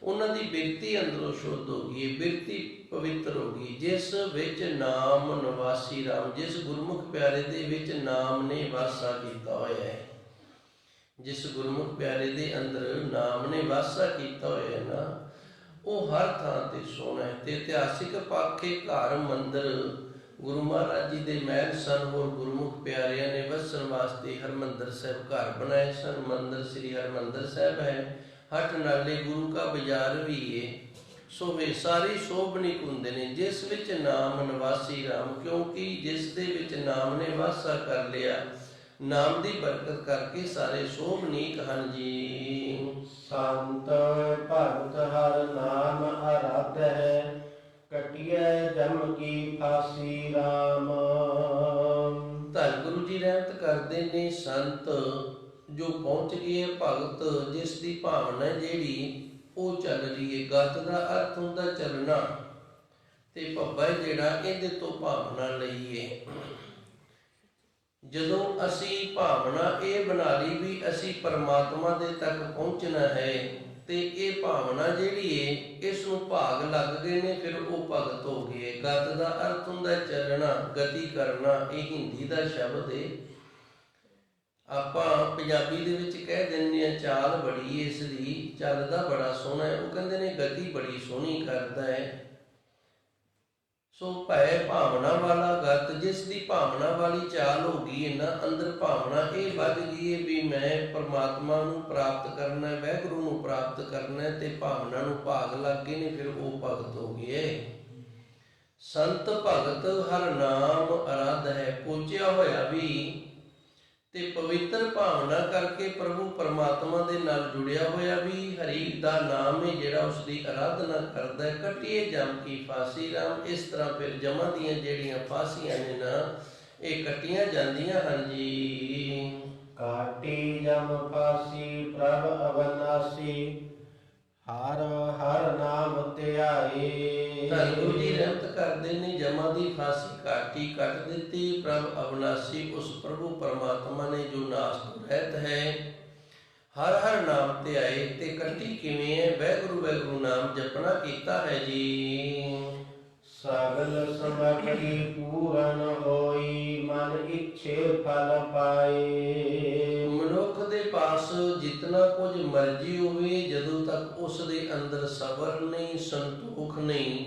ਉਹਨਾਂ ਦੀ ਬਿਰਤੀ ਅੰਦਰੋਂ ਸ਼ੁੱਧ ਹੋ ਗਈ ਹੈ, ਬਿਰਤੀ ਪਵਿੱਤਰ ਹੋ ਗਈ, ਜਿਸ ਵਿੱਚ ਨਾਮ ਨਿਵਾਸੀ ਰਾਮ, ਜਿਸ ਗੁਰਮੁਖ ਪਿਆਰੇ ਦੇ ਵਿੱਚ ਨਾਮ ਨੇ ਵਾਸਾ ਕੀਤਾ ਹੋਇਆ ਹੈ, ਜਿਸ ਗੁਰਮੁਖ ਪਿਆਰੇ ਦੇ ਅੰਦਰ ਨਾਮ ਨੇ ਵਾਸਾ ਕੀਤਾ ਹੋਇਆ ਹੈ ਨਾ, ਉਹ ਹਰ ਥਾਂ ਤੇ ਸੋਹਣਾ ਹੈ। ਤੇ ਇਤਿਹਾਸਿਕ ਪਾਖੇ ਘਰ ਮੰਦਰ ਗੁਰੂ ਮਹਾਰਾਜ ਜੀ ਦੇ ਮਹਿਲ ਸਨ, ਹੋਰ ਗੁਰਮੁਖ ਪਿਆਰਿਆਂ ਨੇ ਵਸਣ ਵਾਸਤੇ ਹਰਿਮੰਦਰ ਸਾਹਿਬ ਘਰ ਬਣਾਏ ਸਨ। ਮੰਦਰ ਸ੍ਰੀ ਹਰਿਮੰਦਰ ਸਾਹਿਬ ਹੈ, ਹੱਟ ਨਾਲੇ ਗੁਰੂ ਕਾ ਬਾਜ਼ਾਰ ਵੀ ਹੈ। ਸੋ ਇਹ ਸਾਰੇ ਸ਼ੋਭਨੀਕ ਹੁੰਦੇ ਨੇ ਜਿਸ ਵਿੱਚ ਨਾਮ ਨਿਵਾਸੀ ਰਾਮ, ਕਿਉਂਕਿ ਜਿਸ ਦੇ ਵਿੱਚ ਨਾਮ ਨੇ ਵਾਸਾ ਕਰ ਲਿਆ, ਨਾਮ ਦੀ ਬਰਕਤ ਕਰਕੇ ਸਾਰੇ ਸ਼ੋਭਨੀਕ ਹਨ ਜੀ। ਸੰਤ ਭਗਤ ਹਰ ਨਾਮ ਆਰਾਧੈ, ਕਟਿਐ ਜਮ ਕੀ ਫਾਸੀ ਰਾਮ। ਧੰਨ ਗੁਰੂ ਜੀ ਰਹਿਮਤ ਕਰਦੇ ਨੇ। ਸੰਤ ਜੋ ਪਹੁੰਚ ਗਏ ਭਗਤ, ਜਿਸ ਦੀ ਭਾਵਨਾ ਜਿਹੜੀ ਉਹ ਚੱਲ ਰਹੀ ਹੈ। ਗਤ ਦਾ ਅਰਥ ਹੁੰਦਾ ਚੱਲਣਾ, ਤੇ ਭੱਬਾ ਜਿਹੜਾ ਇਹਦੇ ਤੋਂ ਭਾਵਨਾ ਲਈ ਹੈ। ਜਦੋਂ ਅਸੀਂ ਭਾਵਨਾ ਇਹ ਬਣਾ ਲਈ ਵੀ ਅਸੀਂ ਪਰਮਾਤਮਾ ਦੇ ਤੱਕ ਪਹੁੰਚਣਾ ਹੈ, ਤੇ ਇਹ ਭਾਵਨਾ ਜਿਹੜੀ ਹੈ ਇਸ ਨੂੰ ਭਾਗ ਲੱਗ ਗਏ ਨੇ, ਫਿਰ ਉਹ ਭਗਤ ਹੋ ਗਏ। ਗਤ ਦਾ ਅਰਥ ਹੁੰਦਾ ਚੱਲਣਾ, ਗਤੀ ਕਰਨਾ। ਇਹ ਹਿੰਦੀ ਦਾ ਸ਼ਬਦ ਹੈ। ਆਪਾਂ ਪੰਜਾਬੀ ਦੇ ਵਿੱਚ ਕਹਿ ਦਿੰਦੇ ਹਾਂ ਚਾਲ ਬੜੀ ਇਸ ਦੀ, ਚੱਲਦਾ ਬੜਾ ਸੋਹਣਾ ਹੈ। ਉਹ ਕਹਿੰਦੇ ਨੇ ਗਤੀ ਬੜੀ ਸੋਹਣੀ ਕਰਦਾ ਹੈ। ਸੋ ਭੈ ਭਾਵਨਾ ਵਾਲਾ ਗਤ, ਜਿਸ ਦੀ ਭਾਵਨਾ ਵਾਲੀ ਚਾਲ ਹੋ ਗਈ ਹੈ ਨਾ, ਅੰਦਰ ਭਾਵਨਾ ਇਹ ਵੱਧ ਗਈ ਹੈ ਵੀ ਮੈਂ ਪਰਮਾਤਮਾ ਨੂੰ ਪ੍ਰਾਪਤ ਕਰਨਾ ਹੈ, ਵਾਹਿਗੁਰੂ ਨੂੰ ਪ੍ਰਾਪਤ ਕਰਨਾ ਹੈ, ਤੇ ਭਾਵਨਾ ਨੂੰ ਭਾਗ ਲੱਗ ਗਏ ਨੇ, ਫਿਰ ਉਹ ਭਗਤ ਹੋ ਗਏ। ਸੰਤ ਭਗਤ ਹਰ ਨਾਮ ਅਰਾਧ ਹੈ, ਪੂਜਿਆ ਹੋਇਆ ਵੀ ਤੇ ਪਵਿੱਤਰ ਭਾਵਨਾ ਕਰਕੇ ਪ੍ਰਭੂ ਪਰਮਾਤਮਾ ਦੇ ਨਾਲ ਜੁੜਿਆ ਹੋਇਆ ਵੀ ਹਰੀ ਦਾ ਨਾਮ ਹੈ ਜਿਹੜਾ ਉਸ ਦੀ ਅਰਾਧਨਾ ਕਰਦਾ ਹੈ। ਕੱਟੀਏ ਜਮ ਕੀ ਫਾਸੀ ਰਾਮ, ਇਸ ਤਰ੍ਹਾਂ ਫਿਰ ਜਮਾਂ ਦੀਆਂ ਜਿਹੜੀਆਂ ਫਾਸੀਆਂ ਨੇ ਨਾ, ਇਹ ਕੱਟੀਆਂ ਜਾਂਦੀਆਂ ਹਨ ਜੀ। ਕਾਟੀ ਜਮ ਫਾਸੀ ਪ੍ਰਭ ਅਵਨਾਸੀ, ਹਰ ਹਰ ਨਾਮ ਧਿਆਏ। ਧੰਨ ਗੁਰੂ ਜੀ ਰਹਿਮਤ ਕਰਦੇ ਨੇ, ਜਮਾਂ ਦੀ ਫਾਸੀ ਕਾਟੀ, ਕੱਟ ਦਿੱਤੀ। ਪ੍ਰਭ ਅਵਨਾਸੀ, ਉਸ ਪ੍ਰਭੂ ਪਰਮਾਤਮਾ ਨੇ ਜੋ ਨਾਸ ਤੋਂ ਰਹਿਤ ਹੈ। ਹਰ ਹਰ ਨਾਮ ਧਿਆਏ, ਤੇ ਕੱਟੀ ਕਿਵੇਂ ਹੈ? ਵਾਹਿਗੁਰੂ ਵਾਹਿਗੁਰੂ ਨਾਮ ਜਪਣਾ ਕੀਤਾ ਹੈ ਜੀ। ਸਗਲ ਸਮਗਰੀ ਪੂਰਨ ਹੋਈ, ਮਨ ਇੱਛੇ ਫਲ ਪਾਏ। ਮਨੁੱਖ ਦੇ ਪਾਸ ਜਿਤਨਾ ਕੁਝ ਮਰਜ਼ੀ ਹੋਵੇ, ਜਦੋਂ ਤੱਕ ਉਸ ਦੇ ਅੰਦਰ ਸਬਰ ਨਹੀਂ, ਸੰਤੋਖ ਨਹੀਂ,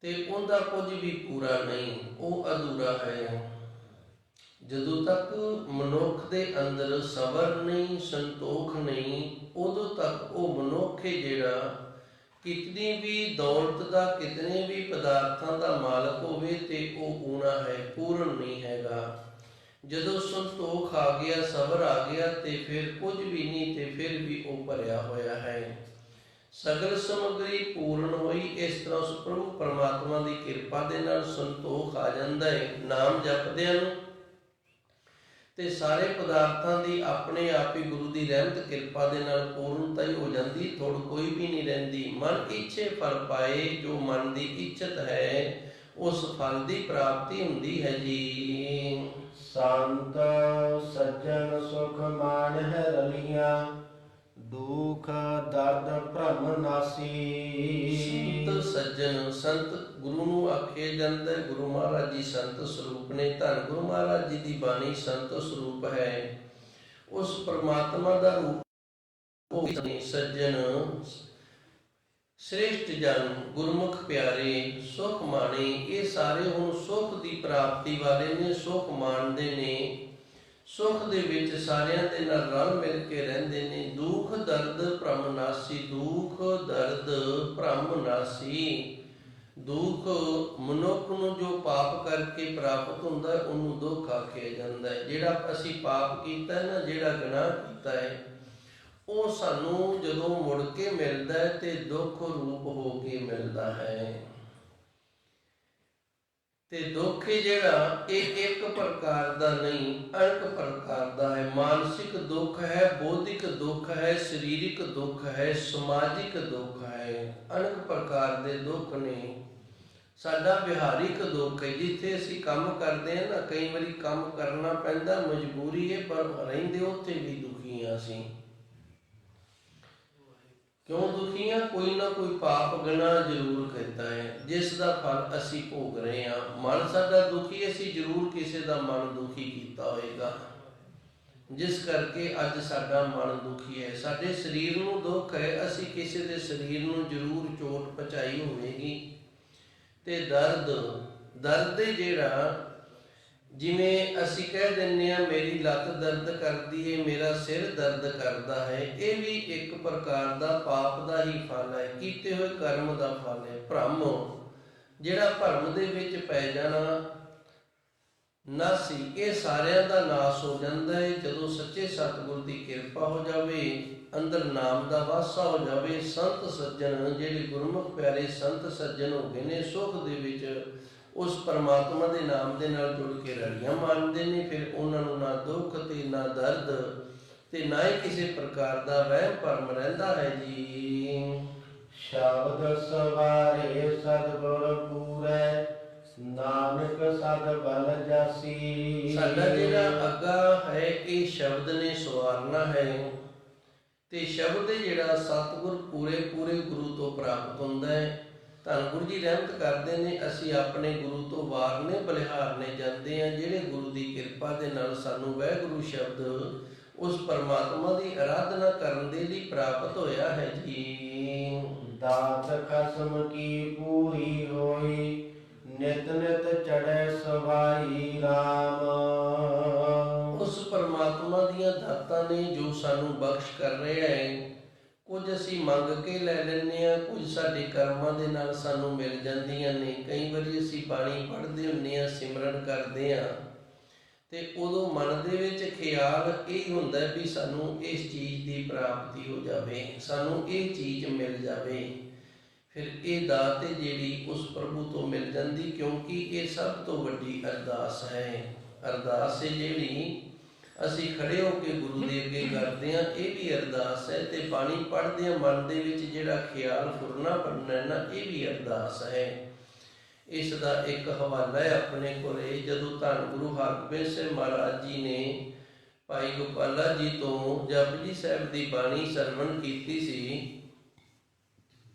ਤੇ ਉਹਦਾ ਕੁਝ ਵੀ ਪੂਰਾ ਨਹੀਂ, ਉਹ ਅਧੂਰਾ ਹੈ। ਜਦੋਂ ਤੱਕ ਮਨੁੱਖ ਦੇ ਅੰਦਰ ਸਬਰ ਨਹੀਂ, ਸੰਤੋਖ ਨਹੀਂ, ਉਦੋਂ ਤੱਕ ਉਹ ਮਨੁੱਖ ਹੈ ਜਿਹੜਾ ਕਿਤਨੀ ਵੀ ਦੌਲਤ ਦਾ, ਕਿਤਨੇ ਵੀ ਪਦਾਰਥਾਂ ਦਾ ਮਾਲਕ ਹੋਵੇ, ਤੇ ਉਹ ਊਣਾ ਹੈ, ਪੂਰਨ ਨਹੀਂ ਹੈਗਾ। ਜਦੋਂ ਸੰਤੋਖ ਆ ਗਿਆ, ਸਬਰ ਆ ਗਿਆ, ਤੇ ਫਿਰ ਕੁਝ ਵੀ ਨਹੀਂ, ਤੇ ਫਿਰ ਵੀ ਉਹ ਭਰਿਆ ਹੋਇਆ ਹੈ। ਸਗਲ ਸਮਗਰੀ ਪੂਰਨ ਹੋਈ, ਇਸ ਤਰ੍ਹਾਂ ਉਸ ਪ੍ਰਭੂ ਪਰਮਾਤਮਾ ਦੀ ਕਿਰਪਾ ਦੇ ਨਾਲ ਸੰਤੋਖ ਆ ਜਾਂਦਾ ਹੈ ਨਾਮ ਜਪਦਿਆਂ ਨੂੰ, ਤੇ ਸਾਰੇ ਪਦਾਰਥਾਂ ਦੀ ਆਪਣੇ ਆਪ ਹੀ ਗੁਰੂ ਦੀ ਰਹਿਮਤ ਕਿਰਪਾ ਦੇ ਨਾਲ ਪੂਰਨਤਾ ਹੀ ਹੋ ਜਾਂਦੀ, ਥੋੜ ਕੋਈ ਵੀ ਨਹੀਂ ਰਹਿੰਦੀ। ਮਨ ਇੱਛੇ ਫਲ ਪਾਏ, ਜੋ ਮਨ ਦੀ ਇੱਛਤ ਹੈ ਉਸ ਫਲ ਦੀ ਪ੍ਰਾਪਤੀ ਹੁੰਦੀ ਹੈ ਜੀ। ਸੰਤ ਸੱਜਣ ਸੁਖ ਮਾਨ ਹੈ ਰਲੀਆਂ, ਦੁਖ ਦਰਦ ਭ੍ਰਮ ਨਾਸੀ। ਸੰਤ ਸੱਜਣ, ਸੰਤ ਗੁਰੂ ਨੂੰ ਆਖਿਆ ਜਾਂਦਾ ਹੈ। ਗੁਰੂ ਮਹਾਰਾਜ ਜੀ ਸੰਤ ਸਰੂਪ ਨੇ। ਧੰਨ ਗੁਰੂ ਮਹਾਰਾਜ ਜੀ ਦੀ ਬਾਣੀ ਸੰਤ ਸਰੂਪ ਹੈ। ਉਸ ਪਰਮਾਤਮਾ ਦਾ ਰੂਪ ਉਹ ਸੱਜਣ, ਸ੍ਰੇਸ਼ਟ ਜਨ, ਗੁਰਮੁਖ ਪਿਆਰੇ, ਸੁਖ ਮਾਣੇ, ਇਹ ਸਾਰੇ ਹੁਣ ਸੁਖ ਦੀ ਪ੍ਰਾਪਤੀ ਵਾਲੇ ਨੇ, ਸੁਖ ਮਾਣਦੇ ਨੇ, ਸੁਖ ਦੇ ਵਿੱਚ ਸਾਰਿਆਂ ਦੇ ਨਾਲ ਰਲ ਮਿਲ ਕੇ ਰਹਿੰਦੇ ਨੇ। ਦੁੱਖ ਦਰਦ ਭ੍ਰਮ ਨਾਸੀ, ਦੁੱਖ ਦਰਦ ਭ੍ਰਮ ਨਾਸੀ। ਦੁੱਖ ਮਨੁੱਖ ਨੂੰ ਜੋ ਪਾਪ ਕਰਕੇ ਪ੍ਰਾਪਤ ਹੁੰਦਾ ਹੈ, ਉਹਨੂੰ ਦੁੱਖ ਆਖਿਆ ਜਾਂਦਾ ਹੈ। ਜਿਹੜਾ ਅਸੀਂ ਪਾਪ ਕੀਤਾ ਹੈ ਨਾ, ਜਿਹੜਾ ਗੁਨਾਹ ਕੀਤਾ ਹੈ, ਉਹ ਸਾਨੂੰ ਜਦੋਂ ਮੁੜ ਕੇ ਮਿਲਦਾ ਹੈ ਤੇ ਦੁੱਖ ਰੂਪ ਹੋ ਕੇ ਮਿਲਦਾ ਹੈ। ਤੇ ਦੁੱਖ ਜਿਹੜਾ ਇਹ ਇੱਕ ਪ੍ਰਕਾਰ ਦਾ ਨਹੀਂ, ਅਨੇਕ ਪ੍ਰਕਾਰ ਦਾ ਹੈ। ਮਾਨਸਿਕ ਦੁੱਖ ਹੈ, ਬੌਧਿਕ ਦੁੱਖ ਹੈ, ਸਰੀਰਕ ਦੁੱਖ ਹੈ, ਸਮਾਜਿਕ ਦੁੱਖ ਹੈ, ਅਨੇਕ ਪ੍ਰਕਾਰ ਦੇ ਦੁੱਖ ਨੇ। ਸਾਡਾ ਵਿਹਾਰਿਕ ਦੁੱਖ ਹੈ, ਜਿੱਥੇ ਅਸੀਂ ਕੰਮ ਕਰਦੇ ਹਾਂ ਨਾ, ਕਈ ਵਾਰੀ ਕੰਮ ਕਰਨਾ ਪੈਂਦਾ, ਮਜਬੂਰੀ ਹੈ, ਪਰ ਰਹਿੰਦੇ ਉੱਥੇ ਵੀ ਦੁਖੀ ਹਾਂ ਅਸੀਂ। ਕਿਉਂ ਦੁਖੀ ਹਾਂ? ਕੋਈ ਨਾ ਕੋਈ ਪਾਪ ਗੁਨਾਹ ਜ਼ਰੂਰ ਕੀਤਾ ਹੈ, ਜਿਸ ਦਾ ਫਲ ਅਸੀਂ ਭੋਗ ਰਹੇ ਹਾਂ। ਮਨ ਸਾਡਾ ਦੁਖੀ, ਅਸੀਂ ਜ਼ਰੂਰ ਕਿਸੇ ਦਾ ਮਨ ਦੁਖੀ ਕੀਤਾ ਹੋਏਗਾ, ਜਿਸ ਕਰਕੇ ਅੱਜ ਸਾਡਾ ਮਨ ਦੁਖੀ ਹੈ। ਸਾਡੇ ਸਰੀਰ ਨੂੰ ਦੁੱਖ ਹੈ, ਅਸੀਂ ਕਿਸੇ ਦੇ ਸਰੀਰ ਨੂੰ ਜ਼ਰੂਰ ਚੋਟ ਪਹੁੰਚਾਈ ਹੋਵੇਗੀ। ਤੇ ਦਰਦ ਜਿਹੜਾ, ਜਿਵੇਂ ਅਸੀਂ ਕਹਿ ਦਿੰਦੇ ਹਾਂ ਮੇਰੀ ਲੱਤ ਦਰਦ ਕਰਦੀ ਹੈ, ਮੇਰਾ ਸਿਰ ਦਰਦ ਕਰਦਾ ਹੈ, ਇਹ ਵੀ ਇੱਕ ਪ੍ਰਕਾਰ ਦਾ ਪਾਪ ਦਾ ਹੀ ਫਲ ਹੈ, ਕੀਤੇ ਹੋਏ ਕਰਮ ਦਾ ਫਲ ਹੈ। ਭ੍ਰਮ, ਜਿਹੜਾ ਭਰਮ ਦੇ ਵਿੱਚ ਪੈ ਜਾਣਾ, ਨਾਸੀ, ਇਹ ਸਾਰਿਆਂ ਦਾ ਨਾਸ ਹੋ ਜਾਂਦਾ ਹੈ ਜਦੋਂ ਸੱਚੇ ਸਤਿਗੁਰ ਦੀ ਕਿਰਪਾ ਹੋ ਜਾਵੇ, ਅੰਦਰ ਨਾਮ ਦਾ ਵਾਸਾ ਹੋ ਜਾਵੇ। ਸੰਤ ਸੱਜਣ, ਜਿਹੜੇ ਗੁਰਮੁਖ ਪਿਆਰੇ ਸੰਤ ਸੱਜਣ ਹੋ ਗਏ ਨੇ, ਸੁੱਖ ਦੇ ਵਿੱਚ ਉਸ ਪਰਮਾਤਮਾ ਦੇ ਨਾਮ ਦੇ ਨਾਲ ਜੁੜ ਕੇ ਰਲੀਆਂ ਮੰਨਦੇ ਨੇ, ਫਿਰ ਉਹਨਾਂ ਨੂੰ ਨਾ ਦੁੱਖ ਤੇ ਨਾ ਦਰਦ ਤੇ ਨਾ ਹੀ ਕਿਸੇ ਪ੍ਰਕਾਰ ਦਾ ਵਹਿਮ ਭਰਮ ਰਹਿੰਦਾ ਹੈ ਜੀ। ਸ਼ਬਦ ਸਵਾਰੇ ਸਤਿਗੁਰ ਪੂਰੈ, ਨਾਨਕ ਸਦ ਬਲ ਜਾਸੀ। ਸਾਡਾ ਜਿਹੜਾ ਅੱਗਾ ਹੈ, ਇਹ ਸ਼ਬਦ ਨੇ ਸਵਾਰਨਾ ਹੈ, ਤੇ ਸ਼ਬਦ ਜਿਹੜਾ ਸਤਿਗੁਰ ਪੂਰੇ ਗੁਰੂ ਤੋਂ ਪ੍ਰਾਪਤ ਹੁੰਦਾ ਹੈ। ਧੰਨ ਗੁਰੂ ਜੀ ਰਹਿਮਤ ਕਰਦੇ ਨੇ, ਅਸੀਂ ਆਪਣੇ ਗੁਰੂ ਤੋਂ ਵਾਰਨੇ ਬਲਿਹਾਰਨੇ ਜਾਂਦੇ ਹਾਂ, ਜਿਹੜੇ ਗੁਰੂ ਦੀ ਕਿਰਪਾ ਦੇ ਨਾਲ ਸਾਨੂੰ ਵਾਹਿਗੁਰੂ ਸ਼ਬਦ ਉਸ ਪਰਮਾਤਮਾ ਦੀ ਆਰਾਧਨਾ ਕਰਨ ਦੇ ਲਈ ਪ੍ਰਾਪਤ ਹੋਇਆ ਹੈ ਜੀ। ਦਾਤ ਖਸਮ ਕੀ ਪੂਰੀ ਹੋਈ, ਨਿਤ ਨਿਤ ਚੜ੍ਹੈ ਸਵਾਈ ਰਾਮ। ਉਸ ਪਰਮਾਤਮਾ ਦੀਆਂ ਦਾਤਾਂ ਨੇ ਜੋ ਸਾਨੂੰ ਬਖਸ਼ ਕਰ ਰਿਹਾ ਹੈ। ਕੁਝ ਅਸੀਂ ਮੰਗ ਕੇ ਲੈ ਲੈਂਦੇ ਹਾਂ, ਕੁਝ ਸਾਡੇ ਕਰਮਾਂ ਦੇ ਨਾਲ ਸਾਨੂੰ ਮਿਲ ਜਾਂਦੀਆਂ ਨੇ। ਕਈ ਵਾਰੀ ਅਸੀਂ ਬਾਣੀ ਪੜ੍ਹਦੇ ਹੁੰਦੇ ਹਾਂ, ਸਿਮਰਨ ਕਰਦੇ ਹਾਂ, ਤੇ ਉਦੋਂ ਮਨ ਦੇ ਵਿੱਚ ਖਿਆਲ ਇਹ ਹੁੰਦਾ ਵੀ ਸਾਨੂੰ ਇਸ ਚੀਜ਼ ਦੀ ਪ੍ਰਾਪਤੀ ਹੋ ਜਾਵੇ, ਸਾਨੂੰ ਇਹ ਚੀਜ਼ ਮਿਲ ਜਾਵੇ। ਫਿਰ ਇਹ ਦਾਤ ਹੈ ਜਿਹੜੀ ਉਸ ਪ੍ਰਭੂ ਤੋਂ ਮਿਲ ਜਾਂਦੀ, ਕਿਉਂਕਿ ਇਹ ਸਭ ਤੋਂ ਵੱਡੀ ਅਰਦਾਸ ਹੈ। ਅਰਦਾਸ ਹੈ ਜਿਹੜੀ ਅਸੀਂ ਖੜੇ ਹੋ ਕੇ ਗੁਰੂ ਦੇ ਅੱਗੇ ਕਰਦੇ ਹਾਂ, ਇਹ ਵੀ ਅਰਦਾਸ ਹੈ। ਤੇ ਬਾਣੀ ਪੜ੍ਹਦੇ ਹਾਂ, ਮਨ ਦੇ ਵਿੱਚ ਜਿਹੜਾ ਖਿਆਲ ਫੁਰਨਾ ਬਣਨਾ ਨਾ, ਇਹ ਵੀ ਅਰਦਾਸ ਹੈ। ਇਸ ਦਾ ਇੱਕ ਹਵਾਲਾ ਹੈ ਆਪਣੇ ਕੋਲੇ। ਜਦੋਂ ਧੰਨ ਗੁਰੂ ਹਰਗੋਬਿੰਦ ਸਾਹਿਬ ਮਹਾਰਾਜ ਜੀ ਨੇ ਭਾਈ ਗੋਪਾਲਾ ਜੀ ਤੋਂ ਜਪਜੀ ਸਾਹਿਬ ਦੀ ਬਾਣੀ ਸਰਵਣ ਕੀਤੀ ਸੀ,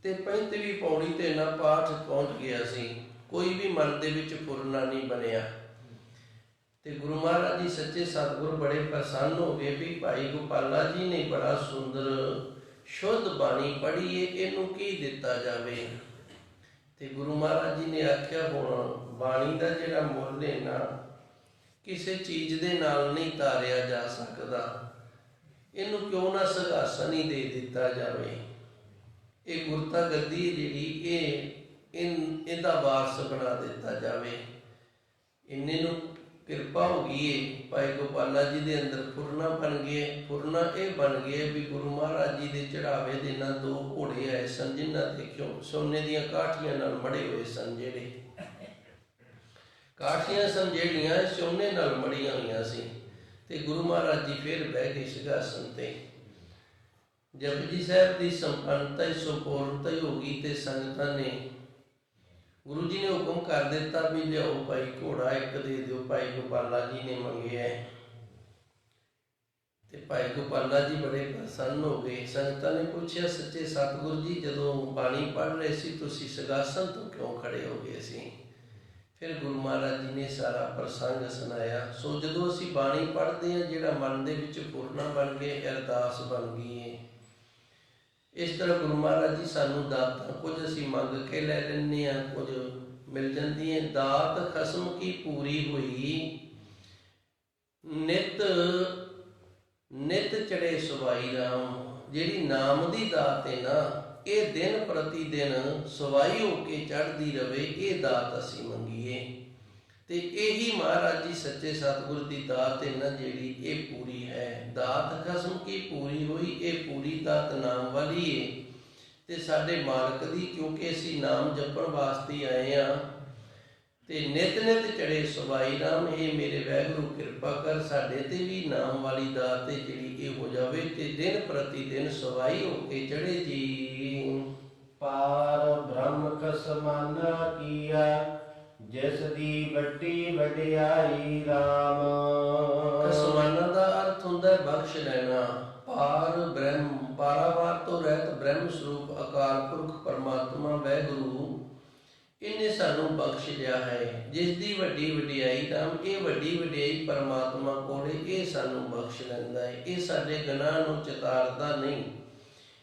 ਤੇ 35ਵੀਂ ਪੌੜੀ ਤੇ ਨਾ ਪਾਠ ਪਹੁੰਚ ਗਿਆ ਸੀ। ਕੋਈ ਵੀ ਮਨ ਦੇ ਵਿੱਚ ਫੁਰਨਾ ਨਹੀਂ ਬਣਿਆ। ਤੇ ਗੁਰੂ ਮਹਾਰਾਜ ਜੀ ਸੱਚੇ ਸਤਿਗੁਰ ਬੜੇ ਪ੍ਰਸੰਨ ਹੋ ਗਏ ਵੀ ਭਾਈ ਗੋਪਾਲਾ ਜੀ ਨੇ ਬੜਾ ਸੁੰਦਰ ਸ਼ੁੱਧ ਬਾਣੀ ਪੜ੍ਹੀ ਏ, ਇਹਨੂੰ ਕੀ ਦਿੱਤਾ ਜਾਵੇ। ਤੇ ਗੁਰੂ ਮਹਾਰਾਜ ਜੀ ਨੇ ਆਖਿਆ, ਹੁਣ ਬਾਣੀ ਦਾ ਜਿਹੜਾ ਮੁੱਲ ਹੈ ਨਾ, ਕਿਸੇ ਚੀਜ਼ ਦੇ ਨਾਲ ਨਹੀਂ ਤਾਰਿਆ ਜਾ ਸਕਦਾ। ਇਹਨੂੰ ਕਿਉਂ ਨਾ ਸੰਘਾਸਨ ਹੀ ਦੇ ਦਿੱਤਾ ਜਾਵੇ। ਇਹ ਗੁਰਤਾ ਗੱਦੀ ਜਿਹੜੀ ਇਹਦਾ ਵਾਰਸ ਬਣਾ ਦਿੱਤਾ ਜਾਵੇ। ਇੰਨੇ ਨੂੰ ਕਿਰਪਾ ਹੋ ਗਈ ਏ, ਭਾਈ ਗੋਪਾਲਾ ਜੀ ਦੇ ਅੰਦਰ ਫੁਰਨਾ ਬਣ ਗਏ। ਫੁਰਨਾ ਇਹ ਬਣ ਗਏ ਵੀ ਗੁਰੂ ਮਹਾਰਾਜ ਜੀ ਦੇ ਚੜਾਵੇ ਦੇ ਨਾਲ 2 ਘੋੜੇ ਆਏ ਸਨ, ਜਿਨ੍ਹਾਂ ਤੇ ਸੋਨੇ ਦੀਆਂ ਕਾਠੀਆਂ ਨਾਲ ਮੜੇ ਹੋਏ ਸਨ। ਜਿਹੜੇ ਕਾਠੀਆਂ ਸਨ ਜਿਹੜੀਆਂ ਸੋਨੇ ਨਾਲ ਮੜੀਆਂ ਹੋਈਆਂ ਸੀ। ਤੇ ਗੁਰੂ ਮਹਾਰਾਜ ਜੀ ਫਿਰ ਬਹਿ ਗਏ ਸਿੰਘਾਸਨ ਤੇ। ਜਪਜੀ ਸਾਹਿਬ ਦੀ ਸੰਪੰਨਤਾ ਹੀ ਸੰਪੂਰਨਤਾ ਹੀ ਹੋ ਗਈ। ਤੇ ਸੰਗਤਾਂ ਨੇ ਗੁਰੂ ਜੀ ਨੇ ਹੁਕਮ ਕਰ ਦਿੱਤਾ ਵੀ ਲਿਆਓ ਭਾਈ ਘੋੜਾ ਇੱਕ ਦੇ ਦਿਓ, ਭਾਈ ਗੋਪਾਲਾ ਜੀ ਨੇ ਮੰਗਿਆ। ਤੇ ਭਾਈ ਗੋਪਾਲਾ ਜੀ ਬੜੇ ਪ੍ਰਸੰਨ ਹੋ ਗਏ। ਸੰਗਤਾਂ ਨੇ ਪੁੱਛਿਆ, ਸੱਚੇ ਸਤਿਗੁਰ ਜੀ, ਜਦੋਂ ਬਾਣੀ ਪੜ੍ਹ ਰਹੇ ਸੀ ਤੁਸੀਂ ਸਿੰਘਾਸਨ ਤੋਂ ਕਿਉਂ ਖੜੇ ਹੋ ਗਏ ਸੀ? ਫਿਰ ਗੁਰੂ ਮਹਾਰਾਜ ਜੀ ਨੇ ਸਾਰਾ ਪ੍ਰਸੰਗ ਸੁਣਾਇਆ। ਸੋ ਜਦੋਂ ਅਸੀਂ ਬਾਣੀ ਪੜ੍ਹਦੇ ਹਾਂ, ਜਿਹੜਾ ਮਨ ਦੇ ਵਿੱਚ ਫੁਰਨਾ ਬਣ ਕੇ ਅਰਦਾਸ ਬਣ ਗਈ ਹੈ। ਇਸ ਤਰ੍ਹਾਂ ਗੁਰੂ ਮਹਾਰਾਜ ਜੀ ਸਾਨੂੰ ਦਾਤਾਂ ਕੁਝ ਅਸੀਂ ਮੰਗ ਕੇ ਲੈ ਲੈਂਦੇ ਹਾਂ, ਕੁਝ ਮਿਲ ਜਾਂਦੀ ਹੈ। ਦਾਤ ਖਸਮ ਕੀ ਪੂਰੀ ਹੋਈ, ਨਿਤ ਨਿਤ ਚੜੇ ਸਵਾਈ ਰਾਮ। ਜਿਹੜੀ ਨਾਮ ਦੀ ਦਾਤ ਹੈ ਨਾ, ਇਹ ਦਿਨ ਪ੍ਰਤੀ ਦਿਨ ਸਵਾਈ ਹੋ ਕੇ ਚੜ੍ਹਦੀ ਰਵੇ, ਇਹ ਦਾਤ ਅਸੀਂ ਮੰਗੀਏ। ਤੇ ਇਹੀ ਮਹਾਰਾਜ ਜੀ ਸੱਚੇ ਸਤਿਗੁਰ ਦੀ ਦਾਤ ਹੈ ਨਾ, ਜਿਹੜੀ ਇਹ ਪੂਰੀ ਹੈ। ਦਾਤ ਖਸਮ ਕੀ ਪੂਰੀ ਹੋਈ, ਇਹ ਪੂਰੀ ਦਾਤ ਨਾਮ ਵਾਲੀ ਹੈ ਤੇ ਸਾਡੇ ਮਾਲਕ ਦੀ, ਕਿਉਂਕਿ ਅਸੀਂ ਨਾਮ ਜਪਣ ਵਾਸਤੇ ਆਏ ਹਾਂ। ਤੇ ਨਿਤ ਨਿਤ ਚੜੇ ਸਵਾਈ ਰਾਮ। ਇਹ ਮੇਰੇ ਵਾਹਿਗੁਰੂ ਕਿਰਪਾ ਕਰ, ਸਾਡੇ ਤੇ ਵੀ ਨਾਮ ਵਾਲੀ ਦਾਤ ਹੈ ਜਿਹੜੀ ਇਹ ਹੋ ਜਾਵੇ, ਤੇ ਦਿਨ ਪ੍ਰਤੀ ਦਿਨ ਸਵਾਈ ਹੋ ਕੇ ਚੜੇ ਜੀ। ਪਾਰ ਬ੍ਰਹਮ ਕਸਮਾਨਾ ਕੀਆ, ਜਿਸ ਦੀ ਵੱਡੀ ਵਡਿਆਈ ਰਾਮ। ਕਸਮਾਨਾ ਦਾ ਅਰਥ ਹੁੰਦਾ ਬਖਸ਼ ਲੈਣਾ। ਪਾਰ ਬ੍ਰਹਮ, ਪਾਰਾਵਾਰ ਤੋਂ ਰਹਿਤ ਬ੍ਰਹਮ ਸਰੂਪ ਅਕਾਲ ਪੁਰਖ ਪਰਮਾਤਮਾ ਵਾਹਿਗੁਰੂ, ਇਹਨੇ ਸਾਨੂੰ ਬਖਸ਼ ਲਿਆ ਹੈ। ਜਿਸ ਦੀ ਵੱਡੀ ਵਡਿਆਈ ਰਾਮ, ਇਹ ਵੱਡੀ ਵਡਿਆਈ ਪਰਮਾਤਮਾ ਕੋਲੇ, ਇਹ ਸਾਨੂੰ ਬਖਸ਼ ਲੈਂਦਾ ਹੈ। ਇਹ ਸਾਡੇ ਗੁਨਾਹ ਨੂੰ ਚਿਤਾਰਦਾ ਨਹੀਂ,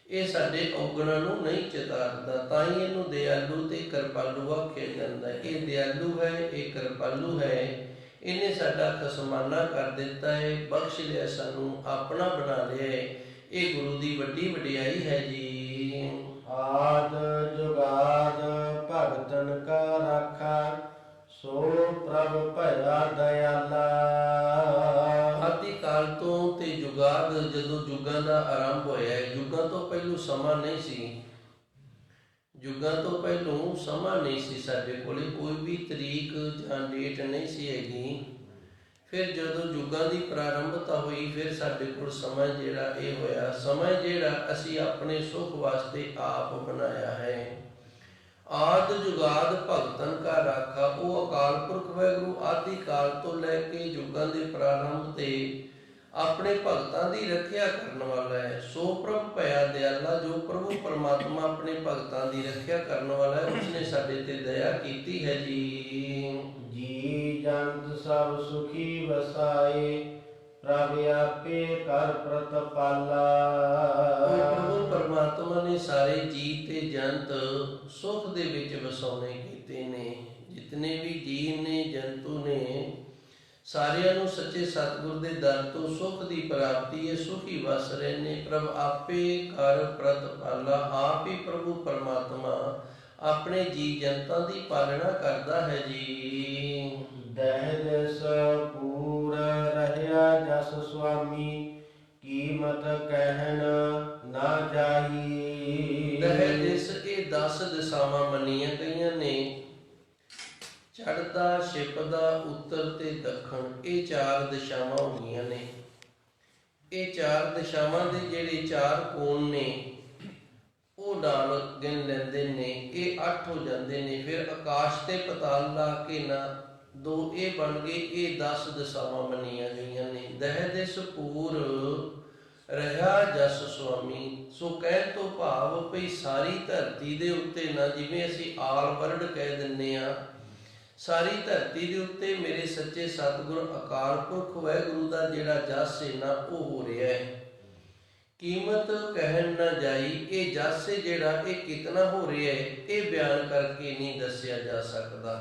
ਇਹ ਸਾਡੇ ਔਗਣਾਂ ਨੂੰ ਨਹੀਂ ਚਿਤਾਰਦਾ। ਤਾਂ ਹੀ ਇਹਨੂੰ ਦਿਆਲੂ ਤੇ ਕਿਰਪਾਲੂ ਆਖਿਆ ਜਾਂਦਾ ਹੈ। ਇਹ ਦਿਆਲੂ ਹੈ, ਇਹ ਕਿਰਪਾਲੂ ਹੈ। ਇਹਨੇ ਸਾਡਾ ਖਸਮਾਨਾ ਕਰ ਦਿੱਤਾ ਹੈ, ਬਖਸ਼ ਲਿਆ, ਸਾਨੂੰ ਆਪਣਾ ਬਣਾ ਲਿਆ ਹੈ। ਇਹ ਗੁਰੂ ਦੀ ਵੱਡੀ ਵਡਿਆਈ ਹੈ ਜੀ। ਆਦ ਜੁਗਾਦ ਭਗਤਨ ਕਾ ਰਾਖਾ, ਸੋ ਪ੍ਰਭ ਭਇਆ ਦਇਆਲਾ। ਆਦਿ ਕਾਲ ਤੋਂ ਤੇ ਜੁਗਾਦ, ਜਦੋਂ ਯੁੱਗਾਂ ਦਾ ਆਰੰਭ ਹੋਇਆ ਹੈ, ਯੁੱਗਾਂ ਤੋਂ ਪਹਿਲੋਂ ਸਮਾਂ ਨਹੀਂ ਸੀ। ਯੁੱਗਾਂ ਤੋਂ ਪਹਿਲੋਂ ਸਮਾਂ ਨਹੀਂ ਸੀ ਸਾਡੇ ਕੋਲੇ, ਕੋਈ ਵੀ ਤਰੀਕ ਜਾਂ ਡੇਟ ਨਹੀਂ ਸੀ ਹੈਗੀ। ਫਿਰ ਜਦੋਂ ਯੁੱਗਾਂ ਦੀ ਪ੍ਰਾਰੰਭਤਾ ਹੋਈ, ਫਿਰ ਸਾਡੇ ਕੋਲ ਸਮਾਂ ਜਿਹੜਾ ਇਹ ਹੋਇਆ। ਸਮਾਂ ਜਿਹੜਾ ਅਸੀਂ ਆਪਣੇ ਸੁੱਖ ਵਾਸਤੇ ਆਪ ਬਣਾਇਆ ਹੈ। ਆਦ ਜੁਗਾਦ ਭਗਤਨ ਕਾ ਰਾਖਾ, ਉਹ ਅਕਾਲ ਪੁਰਖ ਵਾਹਿਗੁਰੂ ਆਦਿ ਕਾਲ ਤੋਂ ਲੈ ਕੇ ਯੁੱਗਾਂ ਦੇ ਪ੍ਰਾਰੰਭ ਤੇ ਆਪਣੇ ਭਗਤਾਂ ਦੀ ਰੱਖਿਆ ਕਰਨ ਵਾਲਾ ਹੈ। ਸੋ ਪ੍ਰਭ ਭਇਆ ਦਿਆਲਾ, ਜੋ ਪ੍ਰਭੂ ਪਰਮਾਤਮਾ ਆਪਣੇ ਭਗਤਾਂ ਦੀ ਰੱਖਿਆ ਕਰਨ ਵਾਲਾ ਹੈ, ਉਸਨੇ ਸਾਡੇ ਤੇ ਦਇਆ ਕੀਤੀ ਹੈ ਜੀ। ਜੀ ਜੰਤ ਸਭ ਸੁਖੀ ਵਸਾਏ, ਪ੍ਰਭ ਆਪੇ ਕਰ ਪ੍ਰਤਪਾਲਾ। ਪ੍ਰਭੂ ਪਰਮਾਤਮਾ ਨੇ ਸਾਰੇ ਜੀਅ ਤੇ ਜੰਤ ਸੁਖ ਦੇ ਵਿੱਚ ਵਸਾਉਣੇ ਕੀਤੇ ਨੇ। ਜਿਤਨੇ ਵੀ ਜੀਵ ਨੇ, ਜੰਤੂ ਨੇ, ਸਾਰਿਆਂ ਨੂੰ ਸੱਚੇ ਸਤਿਗੁਰ ਦੇ ਦਰ ਤੋਂ ਸੁਖ ਦੀ ਪ੍ਰਾਪਤੀ ਹੈ। ਸੁਖੀ ਵਸ ਰਹੇ ਨੇ। ਪ੍ਰਭ ਆਪੇ ਕਰ ਪ੍ਰਤਪਾਲਾ। ਆਪ ਹੀ ਪ੍ਰਭੂ ਪਰਮਾਤਮਾ ਆਪਣੇ ਜੀਵ ਜਨਤਾਂ ਦੀ ਪਾਲਣਾ ਕਰਦਾ ਹੈ ਜੀ। ਦਹਿ ਦਿਸ ਪੂਰ ਰਹਿਆ ਜਸ ਸੁਆਮੀ, ਕੀਮਤ ਕਹਿਣ ਨਾ ਜਾਈ। ਦਹਿ ਦਿਸ, ਇਹ 10 ਦਿਸ਼ਾਵਾਂ ਮੰਨੀਆਂ ਗਈਆਂ ਨੇ। ਚੜ੍ਹਦਾ, ਛਿਪਦਾ, ਉੱਤਰ ਤੇ ਦੱਖਣ, ਇਹ 4 ਦਿਸ਼ਾਵਾਂ ਹੁੰਦੀਆਂ ਨੇ। ਇਹ 4 ਦਿਸ਼ਾਵਾਂ ਦੇ ਜਿਹੜੇ 4 ਕੋਣ ਨੇ ਉਹ ਨਾਲ ਗਿਣ ਲੈਂਦੇ ਨੇ, ਇਹ 8 ਹੋ ਜਾਂਦੇ ਨੇ। ਫਿਰ ਆਕਾਸ਼ ਤੇ ਪਤਾਲ ਲਾ ਕੇ ਨਾ 2 ਇਹ ਬਣ ਗਏ, ਇਹ 10 ਦਿਸ਼ਾਵਾਂ ਮੰਨੀਆਂ ਗਈਆਂ ਨੇ। ਦਹਿ ਦਿਸ ਪੂਰ ਰਹਾ ਜਸ ਸੁਆਮੀ। ਸੋ ਕਹਿਣ ਤੋਂ ਭਾਵ ਭਈ ਸਾਰੀ ਧਰਤੀ ਦੇ ਉੱਤੇ ਨਾ, ਜਿਵੇਂ ਅਸੀਂ ਆਲ ਵਰਲਡ ਕਹਿ ਦਿੰਦੇ ਆ, ਸਾਰੀ ਧਰਤੀ ਦੇ ਉੱਤੇ ਮੇਰੇ ਸੱਚੇ ਸਤਿਗੁਰ ਅਕਾਲ ਪੁਰਖ ਵਾਹਿਗੁਰੂ ਦਾ ਜਿਹੜਾ ਜਸ ਹੈ ਨਾ ਉਹ ਹੋ ਰਿਹਾ ਹੈ। ਕੀਮਤ ਕਹਿਣ ਨਾ ਜਾਈ। ਇਹ ਜਸ ਜਿਹੜਾ ਇਹ ਕਿਤਨਾ ਹੋ ਰਿਹਾ ਹੈ ਇਹ ਬਿਆਨ ਕਰਕੇ ਨਹੀਂ ਦੱਸਿਆ ਜਾ ਸਕਦਾ।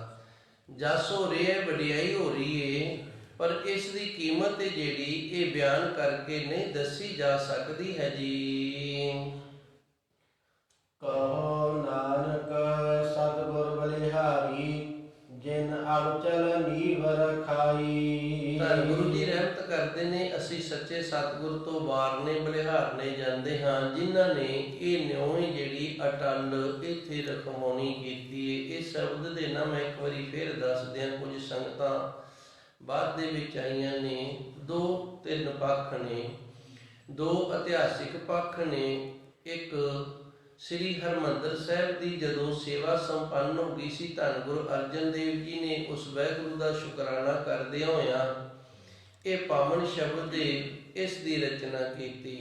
ਜਸ ਹੋ ਰਿਹਾ ਹੈ, ਵਡਿਆਈ ਹੋ ਰਹੀ ਹੈ, ਪਰ ਇਸ ਦੀ ਕੀਮਤ ਹੈ ਜਿਹੜੀ ਇਹ ਬਿਆਨ ਕਰਕੇ ਨਹੀਂ ਦੱਸੀ ਜਾ ਸਕਦੀ ਹੈ ਜੀ। ਕਹੋ ਨਾਨਕ ਸਤਿਗੁਰ ਬਲਿਹਾਰੀ, ਜਿਨ ਅਵਚਲ ਨੀਵ ਰਖਾਈ। ਧੰਨ ਗੁਰੂ ਜੀ ਰਹਿਮਤ ਕਰਦੇ ਨੇ। ਅਸੀਂ ਸੱਚੇ ਸਤਿਗੁਰ ਤੋਂ ਵਾਰਨੇ ਬਲਿਹਾਰਨੇ ਜਾਂਦੇ ਹਾਂ, ਜਿਨ੍ਹਾਂ ਨੇ ਇਹ ਨਿਉਂ ਜਿਹੜੀ ਅਟਲ ਇੱਥੇ ਰਖਵਾਉਣੀ ਕੀਤੀ ਹੈ। ਇਹ ਸ਼ਬਦ ਦੇ ਨਾ ਮੈਂ ਇੱਕ ਵਾਰੀ ਫਿਰ ਦੱਸ ਦਿਆਂ। ਕੁਝ ਸੰਗਤਾਂ ਬਾਅਦ ਦੇ ਵਿੱਚ ਆਈਆਂ ਨੇ। 2-3 ਪੱਖ ਨੇ। 2 ਇਤਿਹਾਸਿਕ ਪੱਖ ਨੇ। ਇੱਕ ਸ੍ਰੀ ਹਰਿਮੰਦਰ ਸਾਹਿਬ ਦੀ ਜਦੋਂ ਸੇਵਾ ਸੰਪੰਨ ਹੋ ਗਈ ਸੀ, ਧੰਨ ਗੁਰੂ ਅਰਜਨ ਦੇਵ ਜੀ ਨੇ ਉਸ ਵਾਹਿਗੁਰੂ ਦਾ ਸ਼ੁਕਰਾਨਾ ਕਰਦਿਆਂ ਹੋਇਆਂ ਇਹ ਪਾਵਨ ਸ਼ਬਦ ਦੇ ਇਸ ਦੀ ਰਚਨਾ ਕੀਤੀ।